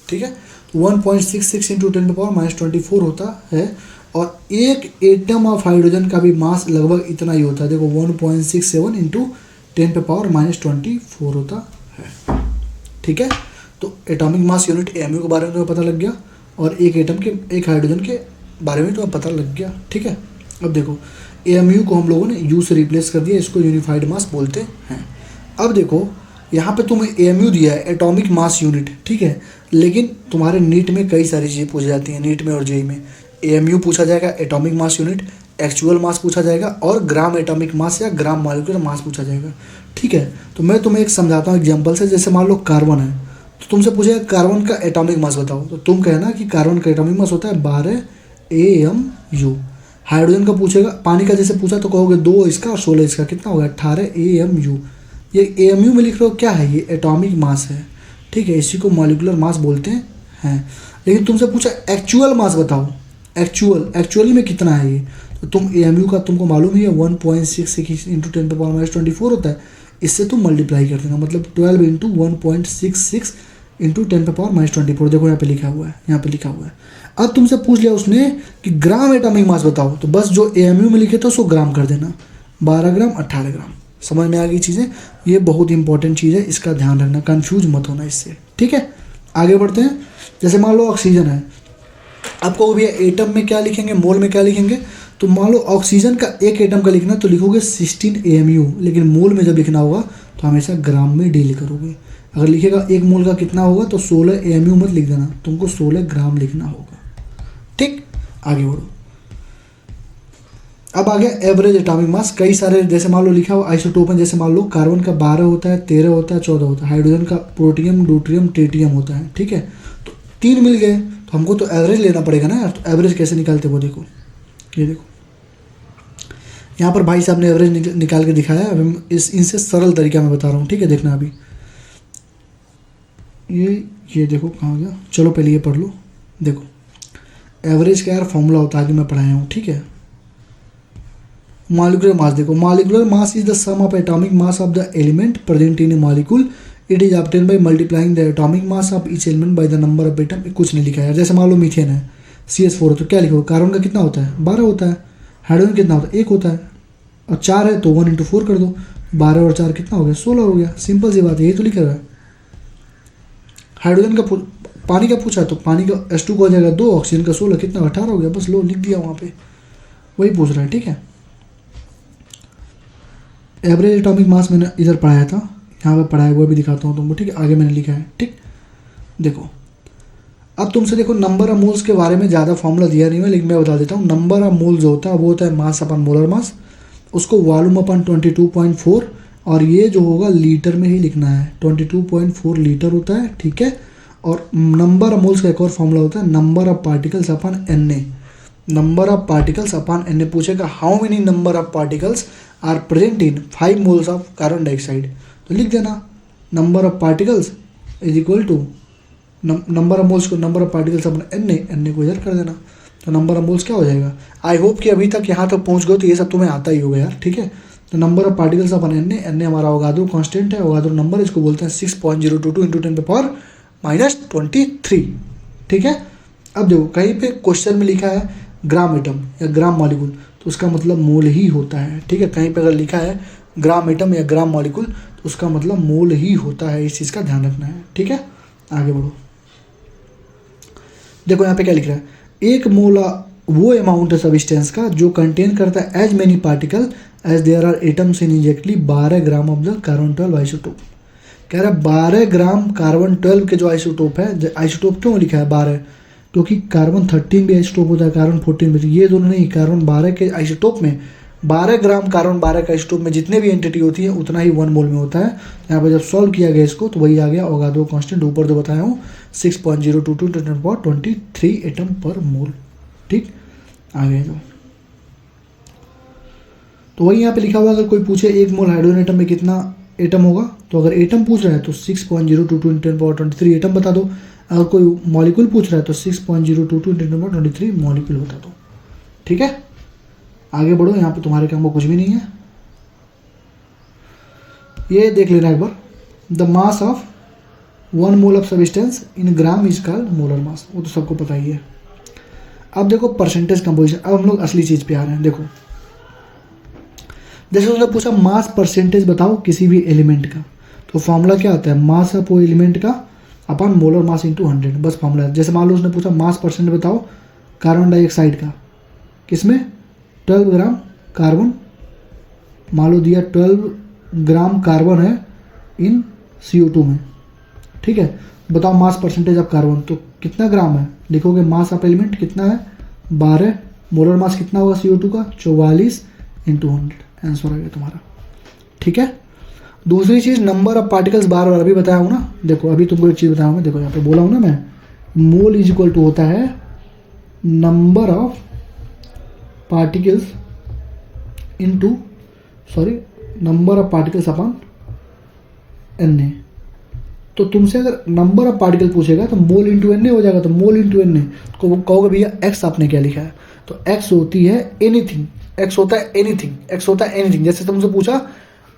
ठीक है, 1.66 इंटू 10⁻24 होता है। और एक एटम ऑफ हाइड्रोजन का भी मास लगभग इतना ही होता है। देखो 1.67 इंटू 10⁻24 होता है। ठीक है, तो एटॉमिक मास यूनिट AMU के बारे में तुम्हें पता लग गया, और एक एटम के, एक हाइड्रोजन के बारे में तुम्हें पता लग गया। ठीक है, अब देखो AMU को हम लोगों ने U से रिप्लेस कर दिया, इसको यूनिफाइड मास बोलते हैं। अब देखो यहाँ पे तुम्हें AMU दिया है, एटॉमिक मास यूनिट। ठीक है, लेकिन तुम्हारे नीट में कई सारी चीज़ें पूछी जाती हैं, नीट में और JEE में। AMU पूछा जाएगा, atomic mass unit, actual mass पूछा जाएगा, और ग्राम एटॉमिक मास या ग्राम मॉलिक्यूलर मास पूछा जाएगा। ठीक है, तो मैं तुम्हें एक समझाता हूँ एग्जाम्पल से। जैसे मान लो कार्बन है, तो तुमसे पूछेगा कार्बन का एटॉमिक मास बताओ, तो तुम कहना कि कार्बन का एटॉमिक मास होता है 12 AMU। हाइड्रोजन का पूछेगा, पानी का जैसे पूछा तो कहोगे 2 इसका और 16 इसका, कितना होगा 18 AMU। ये AMU में लिख रहे हो क्या है, ये एटॉमिक मास है। ठीक है, इसी को मॉलिक्यूलर मास बोलते हैं। लेकिन तुमसे पूछा एक्चुअल मास बताओ, एक्चुअली में कितना है ये, तो तुम AMU का तुमको मालूम ही है 1.66 इंटू 10⁻24 होता है। इससे तुम मल्टीप्लाई कर देना, मतलब 12 इंटू 1.66 इंटू 10⁻24। देखो यहाँ पे लिखा हुआ है, यहाँ पे लिखा हुआ है। अब तुमसे पूछ लिया उसने कि ग्राम एटॉमिक मास बताओ, तो बस जो AMU में लिखे थे उसको ग्राम कर देना, 12 ग्राम 18 ग्राम। समझ में आ गई चीज़ें, ये बहुत इंपॉर्टेंट चीज़ है, इसका ध्यान रखना, कंफ्यूज मत होना इससे। ठीक है, आगे बढ़ते हैं। जैसे मान लो ऑक्सीजन है, आपको भी एटम में क्या लिखेंगे, मोल में क्या लिखेंगे, तो मान लो ऑक्सीजन का एक एटम का लिखना तो लिखोगे 16 AMU, लेकिन मोल में जब लिखना होगा तो हमेशा ग्राम में डील करोगे। अगर लिखेगा एक मोल का कितना होगा तो 16 AMU मत लिख देना, तुमको 16 ग्राम लिखना होगा। ठीक, आगे बढ़ो। अब आ गया एवरेज एटॉमिक मास। कई सारे जैसे मान लो लिखा हो आइसोटोप में, जैसे मान लो कार्बन का 12 होता है, 13 होता है, 14 होता है। हाइड्रोजन का प्रोटियम, ड्यूट्रियम, ट्रिटियम होता है। ठीक है, तो 3 मिल गए तो हमको तो एवरेज लेना पड़ेगा ना यार। तो एवरेज कैसे निकालते वो देखो, ये देखो यहाँ पर भाई साहब ने एवरेज निकाल के दिखाया। अब इनसे सरल तरीका मैं बता रहा हूँ। ठीक है, देखना अभी ये देखो कहाँ गया। चलो पहले ये पढ़ लो। देखो एवरेज का यार फॉर्मूला होता है, आगे मैं पढ़ाया हूँ। ठीक है, मॉलिक्यूलर मास देखो, molecular mass is the sum of atomic mass of the element present in a molecule. It is obtain by multiplying the atomic mass of each element by the number of atom. कुछ नहीं लिखा है। जैसे मान लो methane है, CH4 है, तो क्या लिखो, कार्बन का कितना होता है 12 होता है, हाइड्रोजन कितना होता है 1 होता है, और 4 है तो 1 × 4 कर दो, 12 और 4 कितना हो गया 16 हो गया। सिंपल सी बात है, यही तो लिखा हुआ है। हाइड्रोजन का पानी का पूछा तो पानी का H2 हो जाएगा 2, ऑक्सीजन का 16 कितना 18 हो गया। बस लो लिख दिया वहाँ पे, वही पूछ रहा है। ठीक है, एवरेज एटॉमिक मास मैंने इधर पढ़ाया था, यहाँ पे पढ़ाया हुआ भी दिखाता हूँ तुमको। ठीक है, आगे मैंने लिखा है। ठीक, देखो अब तुमसे देखो नंबर ऑफ मोल्स के बारे में ज़्यादा फॉर्मूला दिया नहीं है, लेकिन मैं बता देता हूँ। नंबर ऑफ मोल जो होता है वो होता है मास अपन मोलर मास, उसको वॉल्यूम अपन 22.4, और ये जो होगा लीटर में ही लिखना है, 22.4 लीटर होता है। ठीक है, और नंबर ऑफ मोल्स का एक और फॉर्मूला होता है number of particles upon Na। Number of particles upon Na पूछेगा how many number of particles are present in 5 moles of carbon dioxide, तो लिख देना number of particles is equal to number of moles को, number of particles upon Na को इधर कर देना, तो नंबर ऑफ मोल्स क्या हो जाएगा। आई होप कि अभी तक यहाँ तक पहुँच गए तो ये सब तुम्हें आता ही होगा यार। ठीक है, तो number of particles upon Na हमारा अवोगाद्रो कांस्टेंट है, अवोगाद्रो नंबर इसको बोलते हैं 6.022 × 10⁻⁻23। ठीक है, अब देखो कहीं पे क्वेश्चन में लिखा है ग्राम एटम या ग्राम मॉलिक्यूल, तो उसका मतलब मोल ही होता है। ठीक है, कहीं पे अगर लिखा है ग्राम एटम या ग्राम मॉलिक्यूल तो उसका मतलब मोल ही होता है। इस चीज़ का ध्यान रखना है। ठीक है, आगे बढ़ो। देखो यहाँ पे क्या लिख रहा है, एक मोल वो अमाउंट है सब्सटेंस का जो कंटेन करता है as many particle as there are atoms in exactly 12 gram of the carbon 12 isotope. कह रहा है 12 ग्राम कार्बन 12 के जो आइसोटोप है, आइसोटोप क्यों लिखा है 12, क्योंकि कार्बन 13 भी आइसोटोप होता है, कार्बन 14 भी, ये दोनों नहीं, कार्बन 12 के आइसोटोप में 12 ग्राम कार्बन 12 के आइसोटोप में जितने भी एंटिटी होती है उतना ही 1 मोल में होता है। यहाँ पर जब सॉल्व किया गया इसको तो वही आ गया अवोगाद्रो कांस्टेंट, ऊपर जो बताया हूँ 6.022 × 10⁻23 एटम पर मोल। ठीक, आगे जाओ। तो वही यहाँ पे लिखा हुआ, अगर कोई पूछे 1 मोल हाइड्रोजन एटम में कितना एटम होगा, तो अगर एटम पूछ रहा है तो 6.022 × 10⁻23 एटम बता दो। अगर कोई मॉलिक्यूल पूछ रहा है तो 6.022 × 10⁻23 मॉलिक्यूल बता दो। ठीक है, आगे बढ़ो। यहाँ पे तुम्हारे काम को कुछ भी नहीं है, ये देख लेना एक बार। The mass of 1 mole of substance in gram is called molar mass, वो तो सबको पता ही है। अब देखो परसेंटेज कंपोजिशन, अब हम लोग असली चीज़ पे आ रहे हैं। देखो जैसे उसने पूछा मास परसेंटेज बताओ किसी भी एलिमेंट का, तो फॉर्मूला क्या आता है, मास ऑफ वो एलिमेंट का अपन मोलर मास इंटू 100, बस फॉर्मूला है। जैसे मान लो उसने पूछा मास परसेंट बताओ कार्बन डाइऑक्साइड का, किसमें 12 ग्राम कार्बन, मान लो दिया 12 ग्राम कार्बन है इन CO2 में। ठीक है, बताओ मास परसेंटेज ऑफ कार्बन, तो कितना ग्राम है, लिखोगे मास ऑफ एलिमेंट कितना है 12, मोलर मास कितना होगा CO2 का 44 × 100, आंसर आ गया तुम्हारा। ठीक है, दूसरी चीज़ नंबर ऑफ पार्टिकल्स बार बार अभी बताया हूँ ना। देखो अभी तुमको एक चीज़ बताया हूँ मैं, देखो यहाँ पे बोला हूँ ना मैं, मोल इज इक्वल टू होता है number of particles into number of particles upon Na। तो तुमसे अगर नंबर ऑफ पार्टिकल पूछेगा तो मोल इंटू Na हो जाएगा, तो मोल इंटू Na को कहोगे भैया x आपने क्या लिखा है, तो x होती है एनीथिंग, x होता है एनीथिंग, x होता है एनीथिंग। जैसे तुमसे पूछा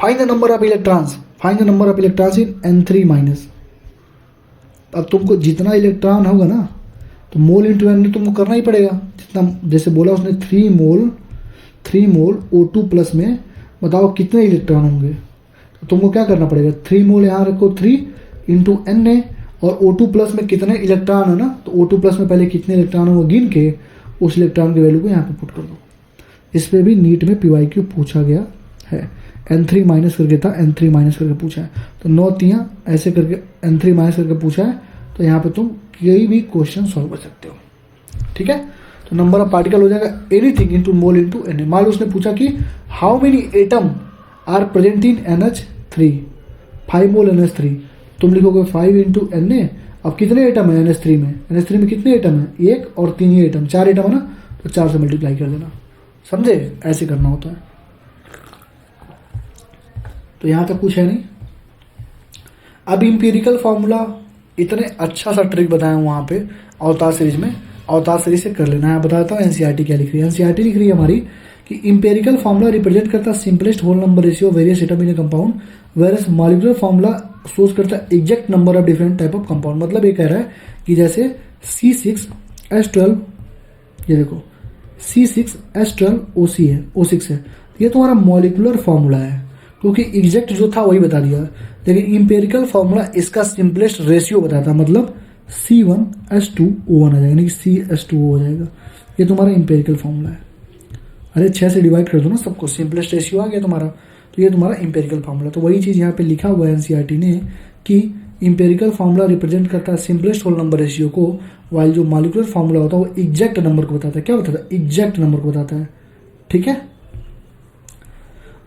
find the number of electrons, find the number of electrons in N3-। अब तुमको जितना इलेक्ट्रॉन होगा ना तो मोल इंटू Na तुमको करना ही पड़ेगा जितना, जैसे बोला उसने 3 मोल O2 प्लस में बताओ कितने इलेक्ट्रॉन होंगे, तो तुमको क्या करना पड़ेगा 3 मोल यहाँ रखो 3 इंटू Na, और O2 प्लस में कितने इलेक्ट्रॉन है ना, तो O2 प्लस में पहले कितने इलेक्ट्रॉन हो गिन के उस इलेक्ट्रॉन की वैल्यू को यहाँ पे पुट कर दो। इस पे भी नीट में PYQ पूछा गया है। N3 माइनस करके था, N3 माइनस करके पूछा है, तो 9 तियाँ ऐसे करके N3 माइनस करके पूछा है, तो यहाँ पे तुम कोई भी क्वेश्चन सॉल्व कर सकते हो। ठीक है, तो नंबर ऑफ पार्टिकल हो जाएगा anything into mole into Na। मान लो उसने पूछा कि how many atom are present in NH3, 5 mole NH3, तुम लिखोगे 5 इंटू Na। अब कितने एटम है NH3 में? NH3 में कितने एटम है? 1 और 3 ही एटम, 4 एटम है ना, तो 4 से मल्टीप्लाई कर देना। समझे? ऐसे करना होता है। तो यहाँ तक कुछ है नहीं। अब इंपीरिकल फॉर्मूला इतने अच्छा सा ट्रिक बताया वहाँ पे अवतार सीरीज में, अवतार सीरीज से कर लेना है। बताता हूँ एनसीईआरटी क्या लिख रही है। एनसीईआरटी लिख रही है हमारी कि इंपेरिकल फॉर्मूला रिप्रेजेंट करता है simplest whole number ratio various atom in a compound, versus molecular formula shows करता है exact number of different type of compound. मतलब ये कह रहा है कि जैसे C6H12, ये देखो C6H12OC है, O6 है, ये तुम्हारा मॉलिक्यूलर फॉर्मूला है, क्योंकि एग्जैक्ट जो था वही बता दिया। लेकिन इंपेरिकल फॉर्मूला इसका सिंपलेस्ट रेशियो बताता है, मतलब C1H2O1 आ जाएगा, यानी कि CH2O हो जाएगा। ये तुम्हारा इंपेरिकल फॉर्मूला है। अरे 6 से डिवाइड कर दो ना सबको, सिंपलेस्ट रेशियो आ गया तुम्हारा, तो ये तुम्हारा इंपेरिकल फॉर्मूला। तो वही चीज़ यहाँ पे लिखा हुआ है एनसीईआरटी ने कि इंपेरिकल फॉर्मूला रिप्रेजेंट करता है सिंपलेस्ट होल नंबर रेशियो को, वाइल जो मॉलिक्यूलर फॉर्मूला होता है वो एग्जैक्ट नंबर को बताता है। क्या बताता है? एग्जैक्ट नंबर को बताता है। ठीक है,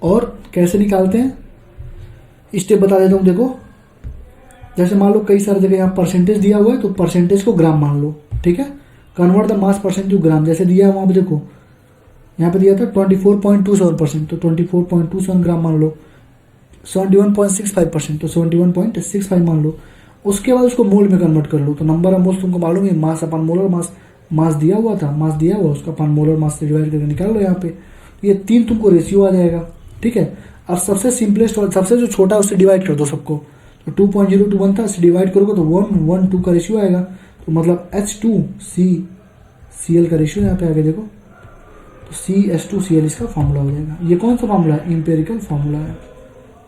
और कैसे निकालते हैं स्टेप बता देता हूँ। देखो, जैसे मान लो कई सारी जगह यहाँ परसेंटेज दिया हुआ है, तो परसेंटेज को ग्राम मान लो। ठीक है, convert the mass percent to gram, जैसे दिया है वहाँ पे देखो, यहाँ पे दिया था 24.27%, तो 24.27 ग्राम मान लो। 71.65%, तो 71.65 मान लो। उसके बाद उसको मोल में कन्वर्ट कर लो, तो नंबर ऑफ मोल्स तुमको मालूम है, मास अपन मोलर मास, मास दिया हुआ था, मास दिया हुआ, उसका अपन मोलर मास से डिवाइड करके निकाल लो यहाँ पे। ये 3 तुमको रेशियो आ जाएगा। ठीक है, अब सबसे सिंपलेस्ट और सबसे जो छोटा है उससे डिवाइड कर दो सबको, तो 2.02 था, इससे डिवाइड करोगे तो 1:1:2 का रेशियो आएगा, तो मतलब H2CCl का रेशियो यहाँ पे आगे देखो, तो CH2Cl इसका फॉर्मूला हो जाएगा। ये कौन सा फॉर्मूला है? इंपेरिकल फॉर्मूला है।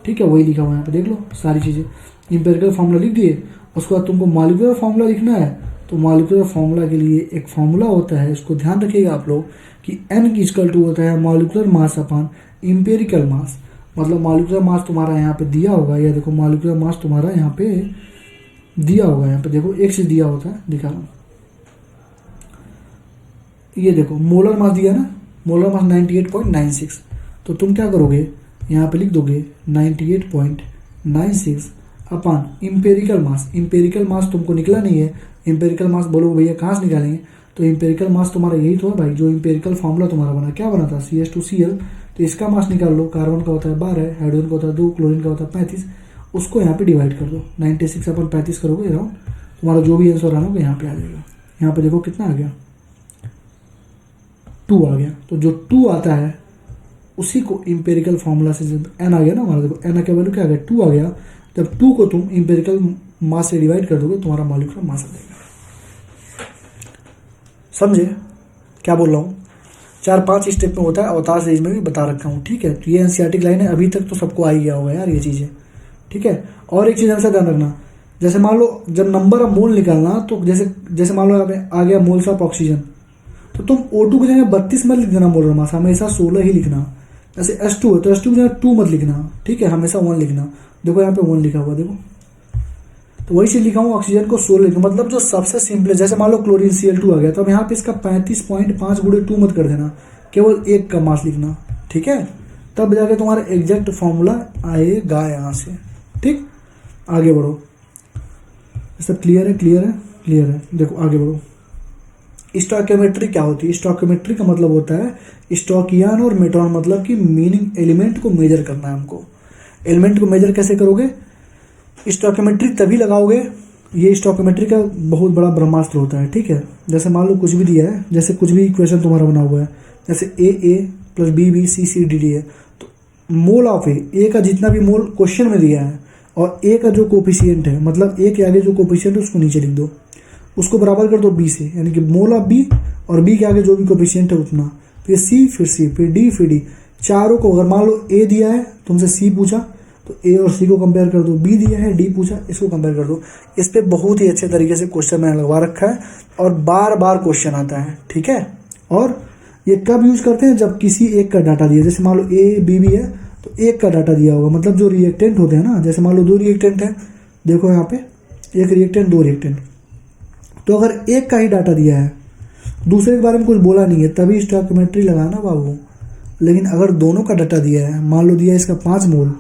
ठीक है, वही लिखा हुआ है यहाँ पे, देख लो सारी चीज़ें। इंपेरिकल फॉर्मूला लिख दिए, उसके बाद तुमको मॉलिक्यूलर फॉर्मूला लिखना है, तो मॉलिक्यूलर फॉर्मूला के लिए एक फॉर्मूला होता है, इसको ध्यान रखिएगा आप लोग कि N इक्वल टू होता है मॉलिक्यूलर मास अपॉन इंपेरिकल मास। मतलब मॉलिक्यूलर मास तुम्हारा यहाँ पे दिया होगा, या देखो मॉलिक्यूलर मास तुम्हारा यहाँ पे दिया होगा, यहाँ पे देखो एक से दिया होता है, दिखा रहा हूँ, ये देखो मोलर मास दिया ना, मोलर मास 98.96, तो तुम क्या करोगे, यहाँ पे लिख दोगे 98.96 अपॉन इंपेरिकल मास। इंपेरिकल मास तुमको निकला नहीं है, इंपेरिकल मास बोलो भैया कहाँ से निकालेंगे, तो इंपेरिकल मास तुम्हारा यही तो है भाई, जो इंपेरिकल फॉर्मूला तुम्हारा बना, क्या बना था? CH2Cl, तो इसका मास निकाल लो। कार्बन का होता है 12, हाइड्रोजन का होता है 2, क्लोरीन का होता है 35, उसको यहाँ पे डिवाइड कर दो, 96/35 करोगे अराउंड, तुम्हारा जो भी आंसर आना होगा यहाँ पे आ जाएगा। यहाँ पे देखो कितना आ गया, 2 आ गया। तो जो 2 आता है उसी को इंपेरिकल फॉर्मूला से, जब n आ गया ना हमारा, देखो n का वैल्यू क्या आ गया, 2 आ गया। जब 2 को तुम इंपेरिकल मास से डिवाइड कर दोगे, तुम्हारा मॉलिक्यूलर मास आ जाएगा। समझे क्या बोल रहा हूँ? 4-5 स्टेप में होता है, अवतार सीरीज में भी बता रखा हूँ। ठीक है, तो ये एनसीईआरटी लाइन है, अभी तक तो सबको आ ही गया होगा यार ये चीज़ें। ठीक है, और एक चीज़ हमेशा ध्यान रखना, जैसे मान लो जब नंबर ऑफ मोल निकालना, तो जैसे मान लो आ गया मोल्स ऑफ ऑक्सीजन, तो तुम O2 की जगह 32 मत लिख देना मोलर मास, हमेशा 16 ही लिखना। जैसे H2 है तो H2 की जगह 2 मत लिखना, ठीक है, हमेशा 1 लिखना। देखो यहाँ पे 1 लिखा हुआ, देखो, तो वही चीज़ लिखा हूँ, ऑक्सीजन को 16 लिखना, मतलब जो सबसे सिंपल है। जैसे मान लो क्लोरीन Cl2 आ गया, तो अब यहाँ पे इसका 35.5 गुणे 2 मत कर देना, केवल 1 का मास लिखना। ठीक है, तब जाके तुम्हारा एग्जैक्ट फॉर्मूला आएगा यहाँ से। ठीक, आगे बढ़ो, सब क्लियर है, क्लियर है, क्लियर है। देखो आगे बढ़ो। स्टोइकियोमेट्री क्या होती है? स्टोइकियोमेट्री का मतलब होता है स्टोकियान और मेट्रॉन, मतलब कि मीनिंग एलिमेंट को मेजर करना है हमको। एलिमेंट को मेजर कैसे करोगे? स्टोइकियोमेट्री तभी लगाओगे, ये स्टोइकियोमेट्री का बहुत बड़ा ब्रह्मास्त्र होता है। ठीक है, जैसे मान लो कुछ भी दिया है, जैसे कुछ भी इक्वेशन तुम्हारा बना हुआ है, जैसे A plus B C C D है, तो मोल ऑफ ए का जितना भी मोल क्वेश्चन में दिया है, और ए का जो कोफिशिएंट है, मतलब ए के आगे जो कोफिशिएंट है उसको नीचे लिख दो, उसको बराबर कर दो बी से, यानी कि मोल ऑफ बी और बी के आगे जो भी कोफिशिएंट है उतना, फिर सी, फिर सी, फिर डी, चारों को, अगर मान लो ए दिया है तुमसे सी पूछा, तो ए और सी को कंपेयर कर दो, बी दिया है डी पूछा, इसको कंपेयर कर दो। इस पे बहुत ही अच्छे तरीके से क्वेश्चन मैंने लगवा रखा है, और बार बार क्वेश्चन आता है। ठीक है, और ये कब यूज़ करते हैं, जब किसी एक का डाटा दिया, जैसे मान लो ए बी भी है तो एक का डाटा दिया होगा, मतलब जो रिएक्टेंट होते हैं ना, जैसे मान लो 2 रिएक्टेंट है, देखो यहाँ पे एक रिएक्टेंट 2 रिएक्टेंट, तो अगर एक का ही डाटा दिया है, दूसरे के बारे में कुछ बोला नहीं है, तभी स्टोइकियोमेट्री लगाना बाबू। लेकिन अगर दोनों का डाटा दिया है, मान लो दिया है इसका 5 मोल,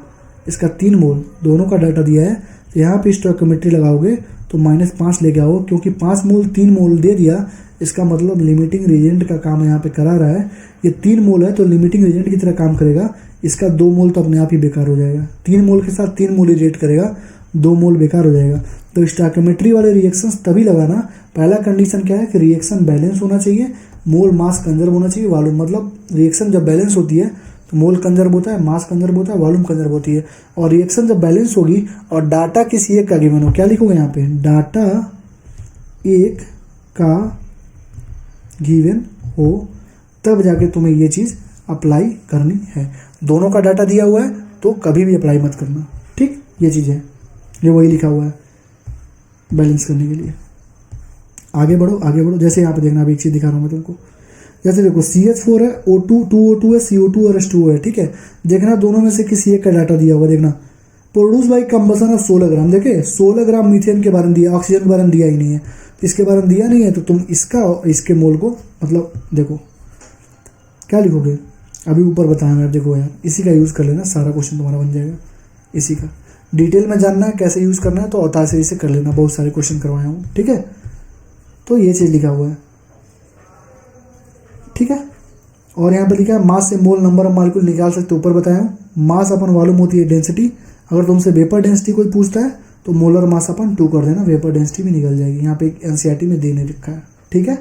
इसका 3 मोल, दोनों का डाटा दिया है, तो यहाँ पे स्टोइकियोमेट्री लगाओगे तो -5 लेके आओ, क्योंकि 5 मोल 3 मोल दे दिया, इसका मतलब लिमिटिंग रिएजेंट का काम यहाँ पे करा रहा है। ये 3 मोल है तो लिमिटिंग रिएजेंट की तरह काम करेगा, इसका 2 मोल तो अपने आप ही बेकार हो जाएगा। 3 मोल के साथ 3 मोल रिएक्ट करेगा, 2 मोल बेकार हो जाएगा। तो स्टोइकियोमेट्री वाले रिएक्शंस तभी लगाना, पहला कंडीशन क्या है कि रिएक्शन बैलेंस होना चाहिए, मोल मास कंजर्व होना चाहिए, वॉल्यूम, मतलब रिएक्शन जब बैलेंस होती है तो मोल कंजर्व होता है, मास कंजर्व होता है, वॉल्यूम कंजर्व होती है। और रिएक्शन जब बैलेंस होगी और डाटा किसी एक का गिवन हो, क्या लिखोगे यहाँ पे, डाटा एक का गिवन हो, तब जाके तुम्हें ये चीज़ अप्लाई करनी है। दोनों का डाटा दिया हुआ है तो कभी भी अप्लाई मत करना, ठीक, ये चीज़ है, ये वही लिखा हुआ है बैलेंस करने के लिए। आगे बढ़ो आगे बढ़ो, जैसे यहाँ पे देखना, अभी एक चीज़ दिखा रहा हूँ मैं तुमको, जैसे देखो CH4 है, O2 2O2 है, CO2 और H2O है, ठीक है। देखना दोनों में से किसी एक का डाटा दिया हुआ, देखना प्रोड्यूस बाई कंबसन ऑफ 16 ग्राम, देखे 16 ग्राम मीथेन के बारे में दिया, ऑक्सीजन के बारे में दिया ही नहीं है, तो इसके बारे में दिया नहीं है, तो तुम इसका और इसके मोल को, मतलब देखो क्या लिखोगे, अभी ऊपर बताया मैं, देखो यार इसी का यूज़ कर लेना, सारा क्वेश्चन तुम्हारा बन जाएगा इसी का। डिटेल में जानना है कैसे यूज़ करना है तो अवतार सीरीज से कर लेना, बहुत सारे क्वेश्चन करवाया हूँ, ठीक है। तो ये चीज़ लिखा हुआ है, ठीक है। और यहाँ पे लिखा है मास से मोल नंबर ऑफ मॉलिक्यूल निकाल सकते, ऊपर बताया हूँ। मास अपन वॉल्यूम होती है डेंसिटी, अगर तुमसे वेपर डेंसिटी कोई पूछता है तो मोलर मास अपन 2 कर देना, वेपर डेंसिटी भी निकल जाएगी। यहाँ पे NCERT में देने लिखा है, ठीक है।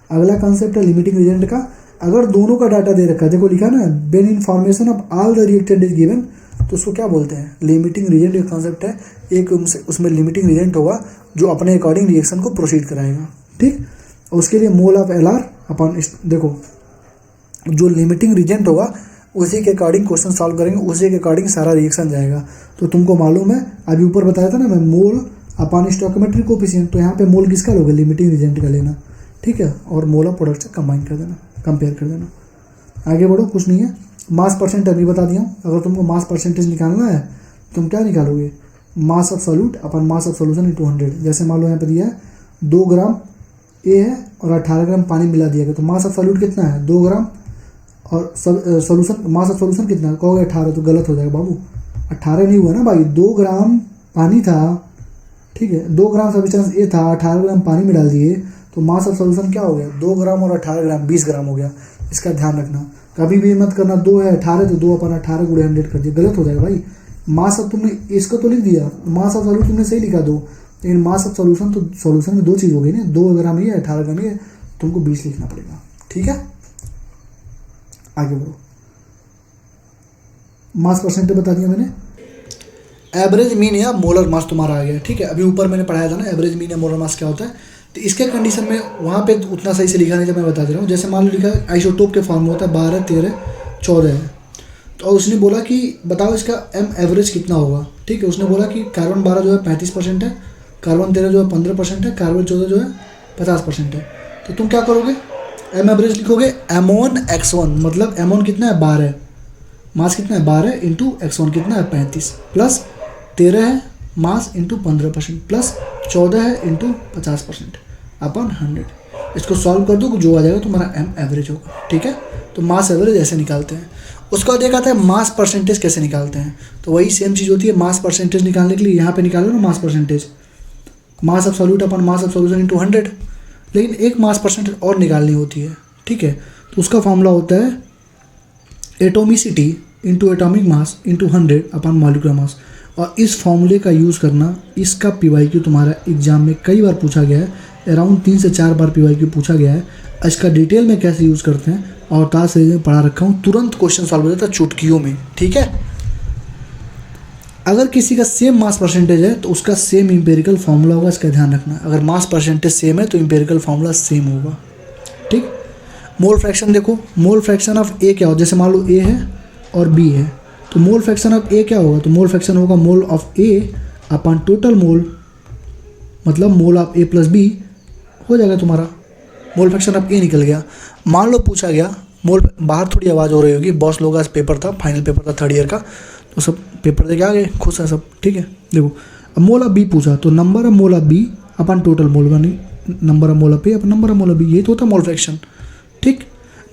अगला कॉन्सेप्ट है लिमिटिंग रिएजेंट का। अगर दोनों का डाटा दे रखा है, देखो लिखा ना, when information of all the reactant is given, तो उसको क्या बोलते हैं, लिमिटिंग रिएजेंट का कॉन्सेप्ट है। एक उसमें लिमिटिंग रिएजेंट होगा जो अपने अकॉर्डिंग रिएक्शन को प्रोसीड कराएगा, ठीक। और उसके लिए मोल ऑफ LR अपन, देखो जो लिमिटिंग रिएजेंट होगा उसी के अकॉर्डिंग क्वेश्चन सॉल्व करेंगे, उसी के अकॉर्डिंग सारा रिएक्शन जाएगा। तो तुमको मालूम है, अभी ऊपर बताया था ना मैं, मोल अपॉन स्टोइकियोमेट्रिक कोएफिशिएंट, तो यहाँ पे मोल किसका लोगे, लिमिटिंग रिएजेंट का लेना, ठीक है। और मोल ऑफ प्रोडक्ट से कंबाइन कर देना, कंपेयर कर देना। आगे बढ़ो, कुछ नहीं है। मास परसेंट अभी बता दिया हूँ। अगर तुमको मास परसेंटेज निकालना है तुम क्या निकालोगे, mass of solute upon mass of solution into 100। जैसे मान लो यहाँ पे दिया है 2 ग्राम ए है और 18 ग्राम पानी मिला दिया गया, तो मास ऑफ सॉल्यूट कितना है, 2 ग्राम, और सोल्यूशन, मास ऑफ सोल्यूशन कितना है, कहोगे 18, तो गलत हो जाएगा बाबू, 18 नहीं हुआ ना भाई, 2 ग्राम पानी था, ठीक है, 2 ग्राम सब्सटेंस ए था, 18 ग्राम पानी में डाल दिए, तो मास ऑफ सोल्यूशन क्या हो गया, 2 ग्राम और 18 ग्राम 20 ग्राम हो गया। इसका ध्यान रखना, कभी भी मत करना 2 है 18 तो 2 अपन 18 गुणे 100 कर दिया, गलत हो जाएगा भाई। मास ऑफ तुमने इसको तो लिख दिया, मास ऑफ सॉल्यूट तुमने सही लिखा 2, लेकिन मास ऑफ सॉल्यूशन तो सॉल्यूशन में 2 चीज़ हो गई ना, 2 ग्राम ये 18 ग्राम ये, तुमको 20 लिखना पड़ेगा, ठीक है। आगे बढ़ो, मास परसेंटेज बता दिया मैंने। एवरेज मीन या मोलर मास तुम्हारा आ गया, ठीक है। अभी ऊपर मैंने पढ़ाया था ना एवरेज मीन या मोलर मास क्या होता है, तो इसके कंडीशन में वहाँ पे उतना सही से लिखा नहीं था, मैं बता दे रहा हूँ। जैसे मान लो लिखा आइसोटोप के फॉर्म में होता है 12, 13, 14 है, तो उसने बोला कि बताओ इसका M एवरेज कितना होगा, ठीक है। उसने बोला कि कार्बन 12 जो है 35% है, कार्बन 13 जो है 15% है, कार्बन 14 जो है 50% है। तो तुम क्या करोगे, M एवरेज लिखोगे M1 X1, मतलब M1 कितना है 12, मास कितना है 12 इंटू X1 कितना है 35, प्लस 13 है मास इंटू 15%, प्लस 14 है इंटू 50% अपन 100। इसको सॉल्व कर दो, जो आ जाएगा तुम्हारा M एवरेज होगा, ठीक है। तो मास एवरेज ऐसे निकालते हैं। उसके बाद देखा था मास परसेंटेज कैसे निकालते हैं, तो वही सेम चीज़ होती है। मास परसेंटेज निकालने के लिए यहाँ पे निकालो ना mass percentage, mass of solute upon mass of solution into 100, लेकिन एक मास परसेंटेज और निकालनी होती है, ठीक है। तो उसका फॉर्मूला होता है atomicity into atomic mass into 100 अपन मॉलिक्यूलर मास। और इस फॉर्मूले का यूज़ करना, इसका PYQ तुम्हारा एग्जाम में कई बार पूछा गया है, अराउंड 3 से 4 बार PYQ पूछा गया है। इसका डिटेल में कैसे यूज़ करते हैं अवतार सीरीज में पढ़ा रखा हूँ, तुरंत क्वेश्चन सॉल्व हो जाता है चुटकियों में, ठीक है। अगर किसी का सेम मास परसेंटेज है तो उसका सेम इंपेरिकल फार्मूला होगा, इसका ध्यान रखना। अगर मास परसेंटेज सेम है तो इंपेरिकल फार्मूला सेम होगा, ठीक। मोल फ्रैक्शन देखो, मोल फ्रैक्शन ऑफ ए क्या हो, जैसे मान लो ए है और बी है, तो मोल फ्रैक्शन ऑफ ए क्या होगा, तो मोल फ्रैक्शन होगा mole of A upon total mole, मतलब mole of A plus B हो जाएगा तुम्हारा। मोल फ्रैक्शन ऑफ ए निकल गया। मान लो पूछा गया मोल बाहर थोड़ी आवाज़ हो रही होगी, बॉस लोग आज पेपर था, फाइनल पेपर था 3rd ईयर का, तो सब पेपर दे के आ गए, खुश है सब, ठीक है। देखो अब मोल ऑफ बी पूछा, तो number of mole of B upon total mole बनी, number of mole of A upon number of mole of B, ये तो होता है मोल फ्रैक्शन, ठीक।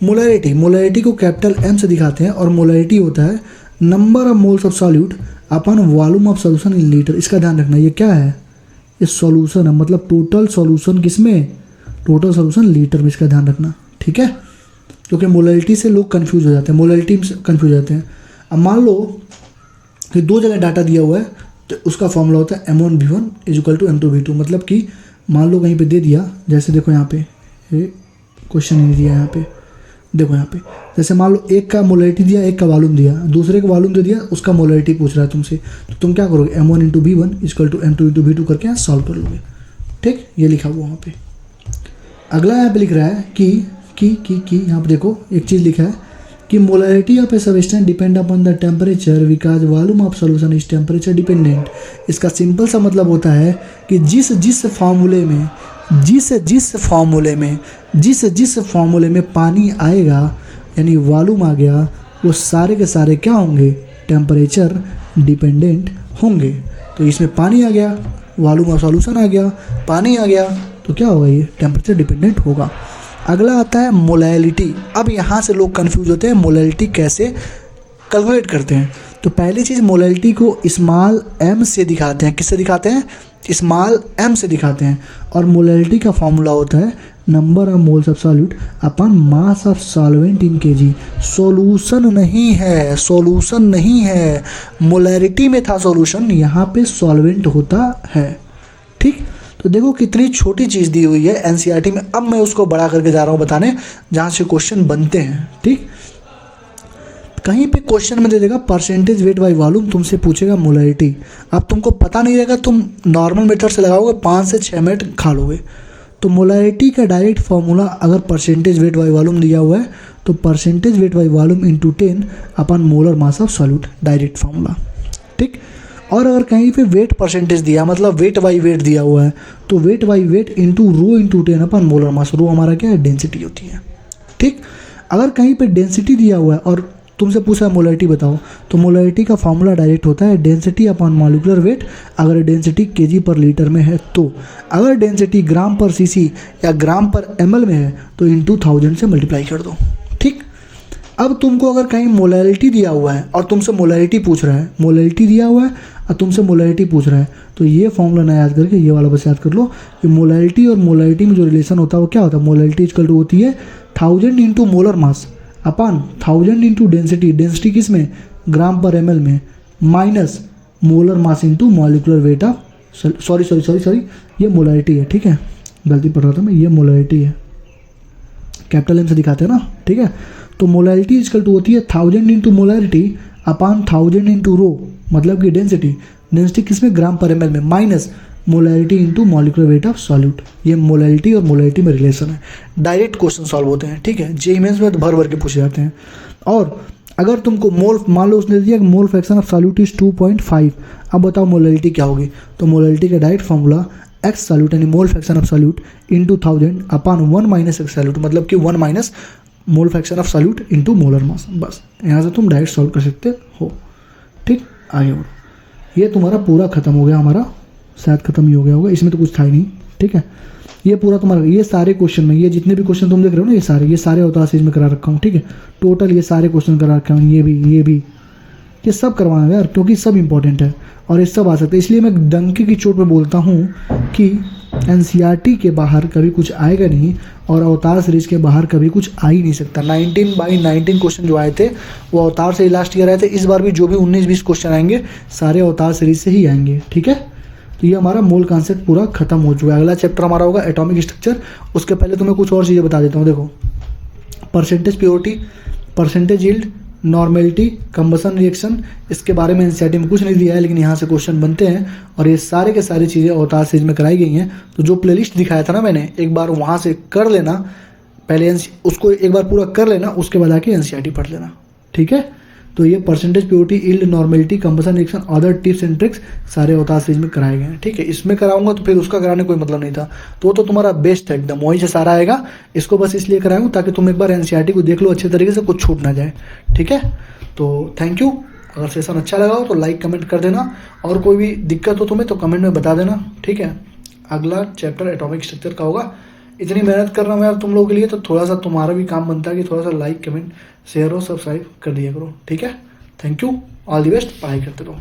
मोलैरिटी, मोलैरिटी को कैपिटल एम से दिखाते हैं, और मोलैरिटी होता है number of moles of solute upon volume of solution in litre. इसका ध्यान रखना, ये क्या है, ये सॉल्यूशन है, मतलब टोटल सॉल्यूशन किसमें, टोटल सॉल्यूशन लीटर में, इसका ध्यान रखना, ठीक है। क्योंकि मोलैरिटी से लोग कंफ्यूज हो जाते हैं, मोलैरिटी से कंफ्यूज हो जाते हैं। अब मान लो कि 2 जगह डाटा दिया हुआ है, तो उसका फॉर्मूला होता है M1V1 = M2V2, मतलब कि मान लो कहीं पे दे दिया, जैसे देखो यहाँ पे ये क्वेश्चन नहीं दिया, यहाँ पे देखो, यहाँ पे जैसे मान लो एक का मोलैरिटी दिया, एक का वॉल्यूम दिया, दूसरे का वॉल्यूम दे दिया, उसका मोलैरिटी पूछ रहा है तुमसे, तो तुम क्या करोगे, M1 × V1 = M2 × V2 करके यहाँ सॉल्व कर लोगे, ठीक। ये लिखा हुआ वहाँ पे। अगला यहाँ पे लिख रहा है कि यहाँ पे देखो एक चीज़ लिखा है कि molarity of a substance depend upon the temperature because volume of solution is temperature dependent. इसका सिंपल सा मतलब होता है कि जिस फार्मूले में पानी आएगा, यानी वॉल्यूम आ गया, वो सारे के सारे क्या होंगे, टेम्परेचर डिपेंडेंट होंगे। तो इसमें पानी आ गया, वॉल्यूम ऑफ सॉल्यूशन आ गया, पानी आ गया, तो क्या होगा, ये टेम्परेचर डिपेंडेंट होगा। अगला आता है मोलैलिटी। अब यहाँ से लोग कंफ्यूज होते हैं, मोलैलिटी कैसे कैलकुलेट करते हैं। तो पहली चीज़, मोलैलिटी को स्मॉल m से दिखाते हैं। किससे दिखाते हैं, स्मॉल m से दिखाते हैं। और मोलैलिटी का फॉर्मूला होता है number of moles of solute upon mass of solvent in kg। Solution नहीं है, मोलैरिटी में था सॉल्यूशन, यहाँ पे सॉल्वेंट होता है, ठीक। तो देखो कितनी छोटी चीज़ दी हुई है एनसीईआरटी में। अब मैं उसको बड़ा करके जा रहा हूँ बताने, जहाँ से क्वेश्चन बनते हैं, ठीक। कहीं पे क्वेश्चन में दे देगा परसेंटेज वेट बाई वॉल्यूम, तुमसे पूछेगा मोलैरिटी। अब तुमको पता नहीं रहेगा, तुम नॉर्मल मेथड से लगाओगे, 5 से 6 मिनट खा लोगे। तो मोलैरिटी का डायरेक्ट फार्मूला, अगर परसेंटेज वेट बाई वॉल्यूम दिया हुआ है तो percentage weight by volume × 10 upon molar mass of solute, direct formula, ठीक। और अगर कहीं पे वेट परसेंटेज दिया, मतलब वेट बाई वेट दिया हुआ है, तो weight by weight into rho × 10 upon molar mass. Rho हमारा क्या है, डेंसिटी होती है, ठीक। अगर कहीं पे डेंसिटी दिया हुआ है और तुमसे पूछा है मोलैरिटी बताओ, तो मोलैरिटी का फॉर्मूला डायरेक्ट होता है डेंसिटी अपॉन मॉलिक्यूलर वेट। अगर डेंसिटी kg/लीटर में है तो, अगर डेंसिटी g/cc या g/ml में है तो इंटू 1000 से मल्टीप्लाई कर दो, ठीक। अब तुमको अगर कहीं मोलैरिटी दिया हुआ है और तुमसे मोलैरिटी पूछ रहा है, मोलैरिटी दिया हुआ है और तुमसे मोलैरिटी पूछ रहा है, तो ये फॉर्मूला ना याद करके ये वाला बस याद कर लो कि मोलैरिटी और मोलैरिटी में जो रिलेशन होता है वो क्या होता है, मोलैरिटी = होती है 1000 × मोलर मास अपन 1000 × डेंसिटी, डेंसिटी किस में, g/ml में, minus molar mass × molecular weight of, sorry ये मोलैरिटी है, ठीक है, गलती पढ़ रहा था मैं, ये मोलैरिटी है, कैपिटल M से दिखाते हैं ना, ठीक है। तो मोलैरिटी = होती है 1000 × मोलैरिटी अपॉन 1000 × रो, मतलब कि डेंसिटी किस में, g/ml में, minus molarity × molecular weight of solute. ये मोलैरिटी और मोलैरिटी में रिलेशन है। डायरेक्ट क्वेश्चन सॉल्व होते हैं, ठीक है, जेईई मेंस में तो भर के पूछे जाते हैं। और अगर तुमको मोल, मान लो उसने दिया कि mole fraction of solute is 2.5, अब बताओ मोलैरिटी क्या होगी। तो मोलैरिटी का डायरेक्ट फॉर्मूला एक्स सॉल्यूट यानी mole fraction of solute × 1000 upon 1 - x solute, मतलब कि 1 - mole fraction of solute × molar mass. बस यहाँ से तुम डायरेक्ट सॉल्व कर सकते हो, ठीक। आगे बढ़ो, ये तुम्हारा पूरा खत्म हो गया, हमारा शायद खत्म ही हो गया होगा, इसमें तो कुछ था ही नहीं, ठीक है। ये पूरा तुम्हारा, ये सारे क्वेश्चन में, ये जितने भी क्वेश्चन तुम देख रहे हो ना, ये सारे अवतार सीरीज में करा रखा हूँ, ठीक है। टोटल ये सारे क्वेश्चन करा रखा हूँ, ये भी ये सब करवाना यार, क्योंकि सब इंपॉर्टेंट है और ये सब आ सकते हैं। इसलिए मैं डंकी की चोट पे बोलता हूँ कि एनसीईआरटी के बाहर कभी कुछ आएगा नहीं और अवतार सीरीज के बाहर कभी कुछ आ ही नहीं सकता। 19/19 क्वेश्चन जो आए थे वो अवतार से ही लास्ट ईयर आए थे। इस बार भी जो भी 19-20 क्वेश्चन आएंगे सारे अवतार सीरीज से ही आएंगे, ठीक है। तो ये हमारा मोल कॉन्सेप्ट पूरा खत्म हो चुका है। अगला चैप्टर हमारा होगा एटॉमिक स्ट्रक्चर। उसके पहले तुम्हें कुछ और चीज़ें बता देता हूँ। देखो, percentage purity, percentage yield, normality, combustion reaction, इसके बारे में एनसीईआरटी में कुछ नहीं दिया है, लेकिन यहाँ से क्वेश्चन बनते हैं और ये सारे के सारी चीज़ें अवतार सीरीज में कराई गई हैं। तो जो प्लेलिस्ट दिखाया था ना मैंने, एक बार वहाँ से कर लेना, पहले उसको एक बार पूरा कर लेना, उसके बाद आके एनसीईआरटी पढ़ लेना, ठीक है। तो ये percentage, purity, yield, normality, combustion reaction, other tips and tricks सारे अवतार सीरीज में कराए गए हैं। ठीक है, इसमें कराऊंगा तो फिर उसका कराने कोई मतलब नहीं था, तो तुम्हारा बेस्ट है एकदम, वहीं से सारा आएगा। इसको बस इसलिए कराऊँ ताकि तुम एक बार एनसीईआरटी को देख लो अच्छे तरीके से, कुछ छूट ना जाए। ठीक है, तो थैंक यू। अगर सेशन अच्छा लगा हो तो लाइक कमेंट कर देना, और कोई भी दिक्कत हो तुम्हें तो कमेंट में बता देना। ठीक है, अगला चैप्टर एटॉमिक स्ट्रक्चर का होगा। इतनी मेहनत कर रहा हूँ यार तुम लोगों के लिए, तो थोड़ा सा तुम्हारा भी काम बनता है कि थोड़ा सा लाइक कमेंट शेयर और सब्सक्राइब कर दिया करो। ठीक है, thank you, all the best, पढ़ाई करते रहो।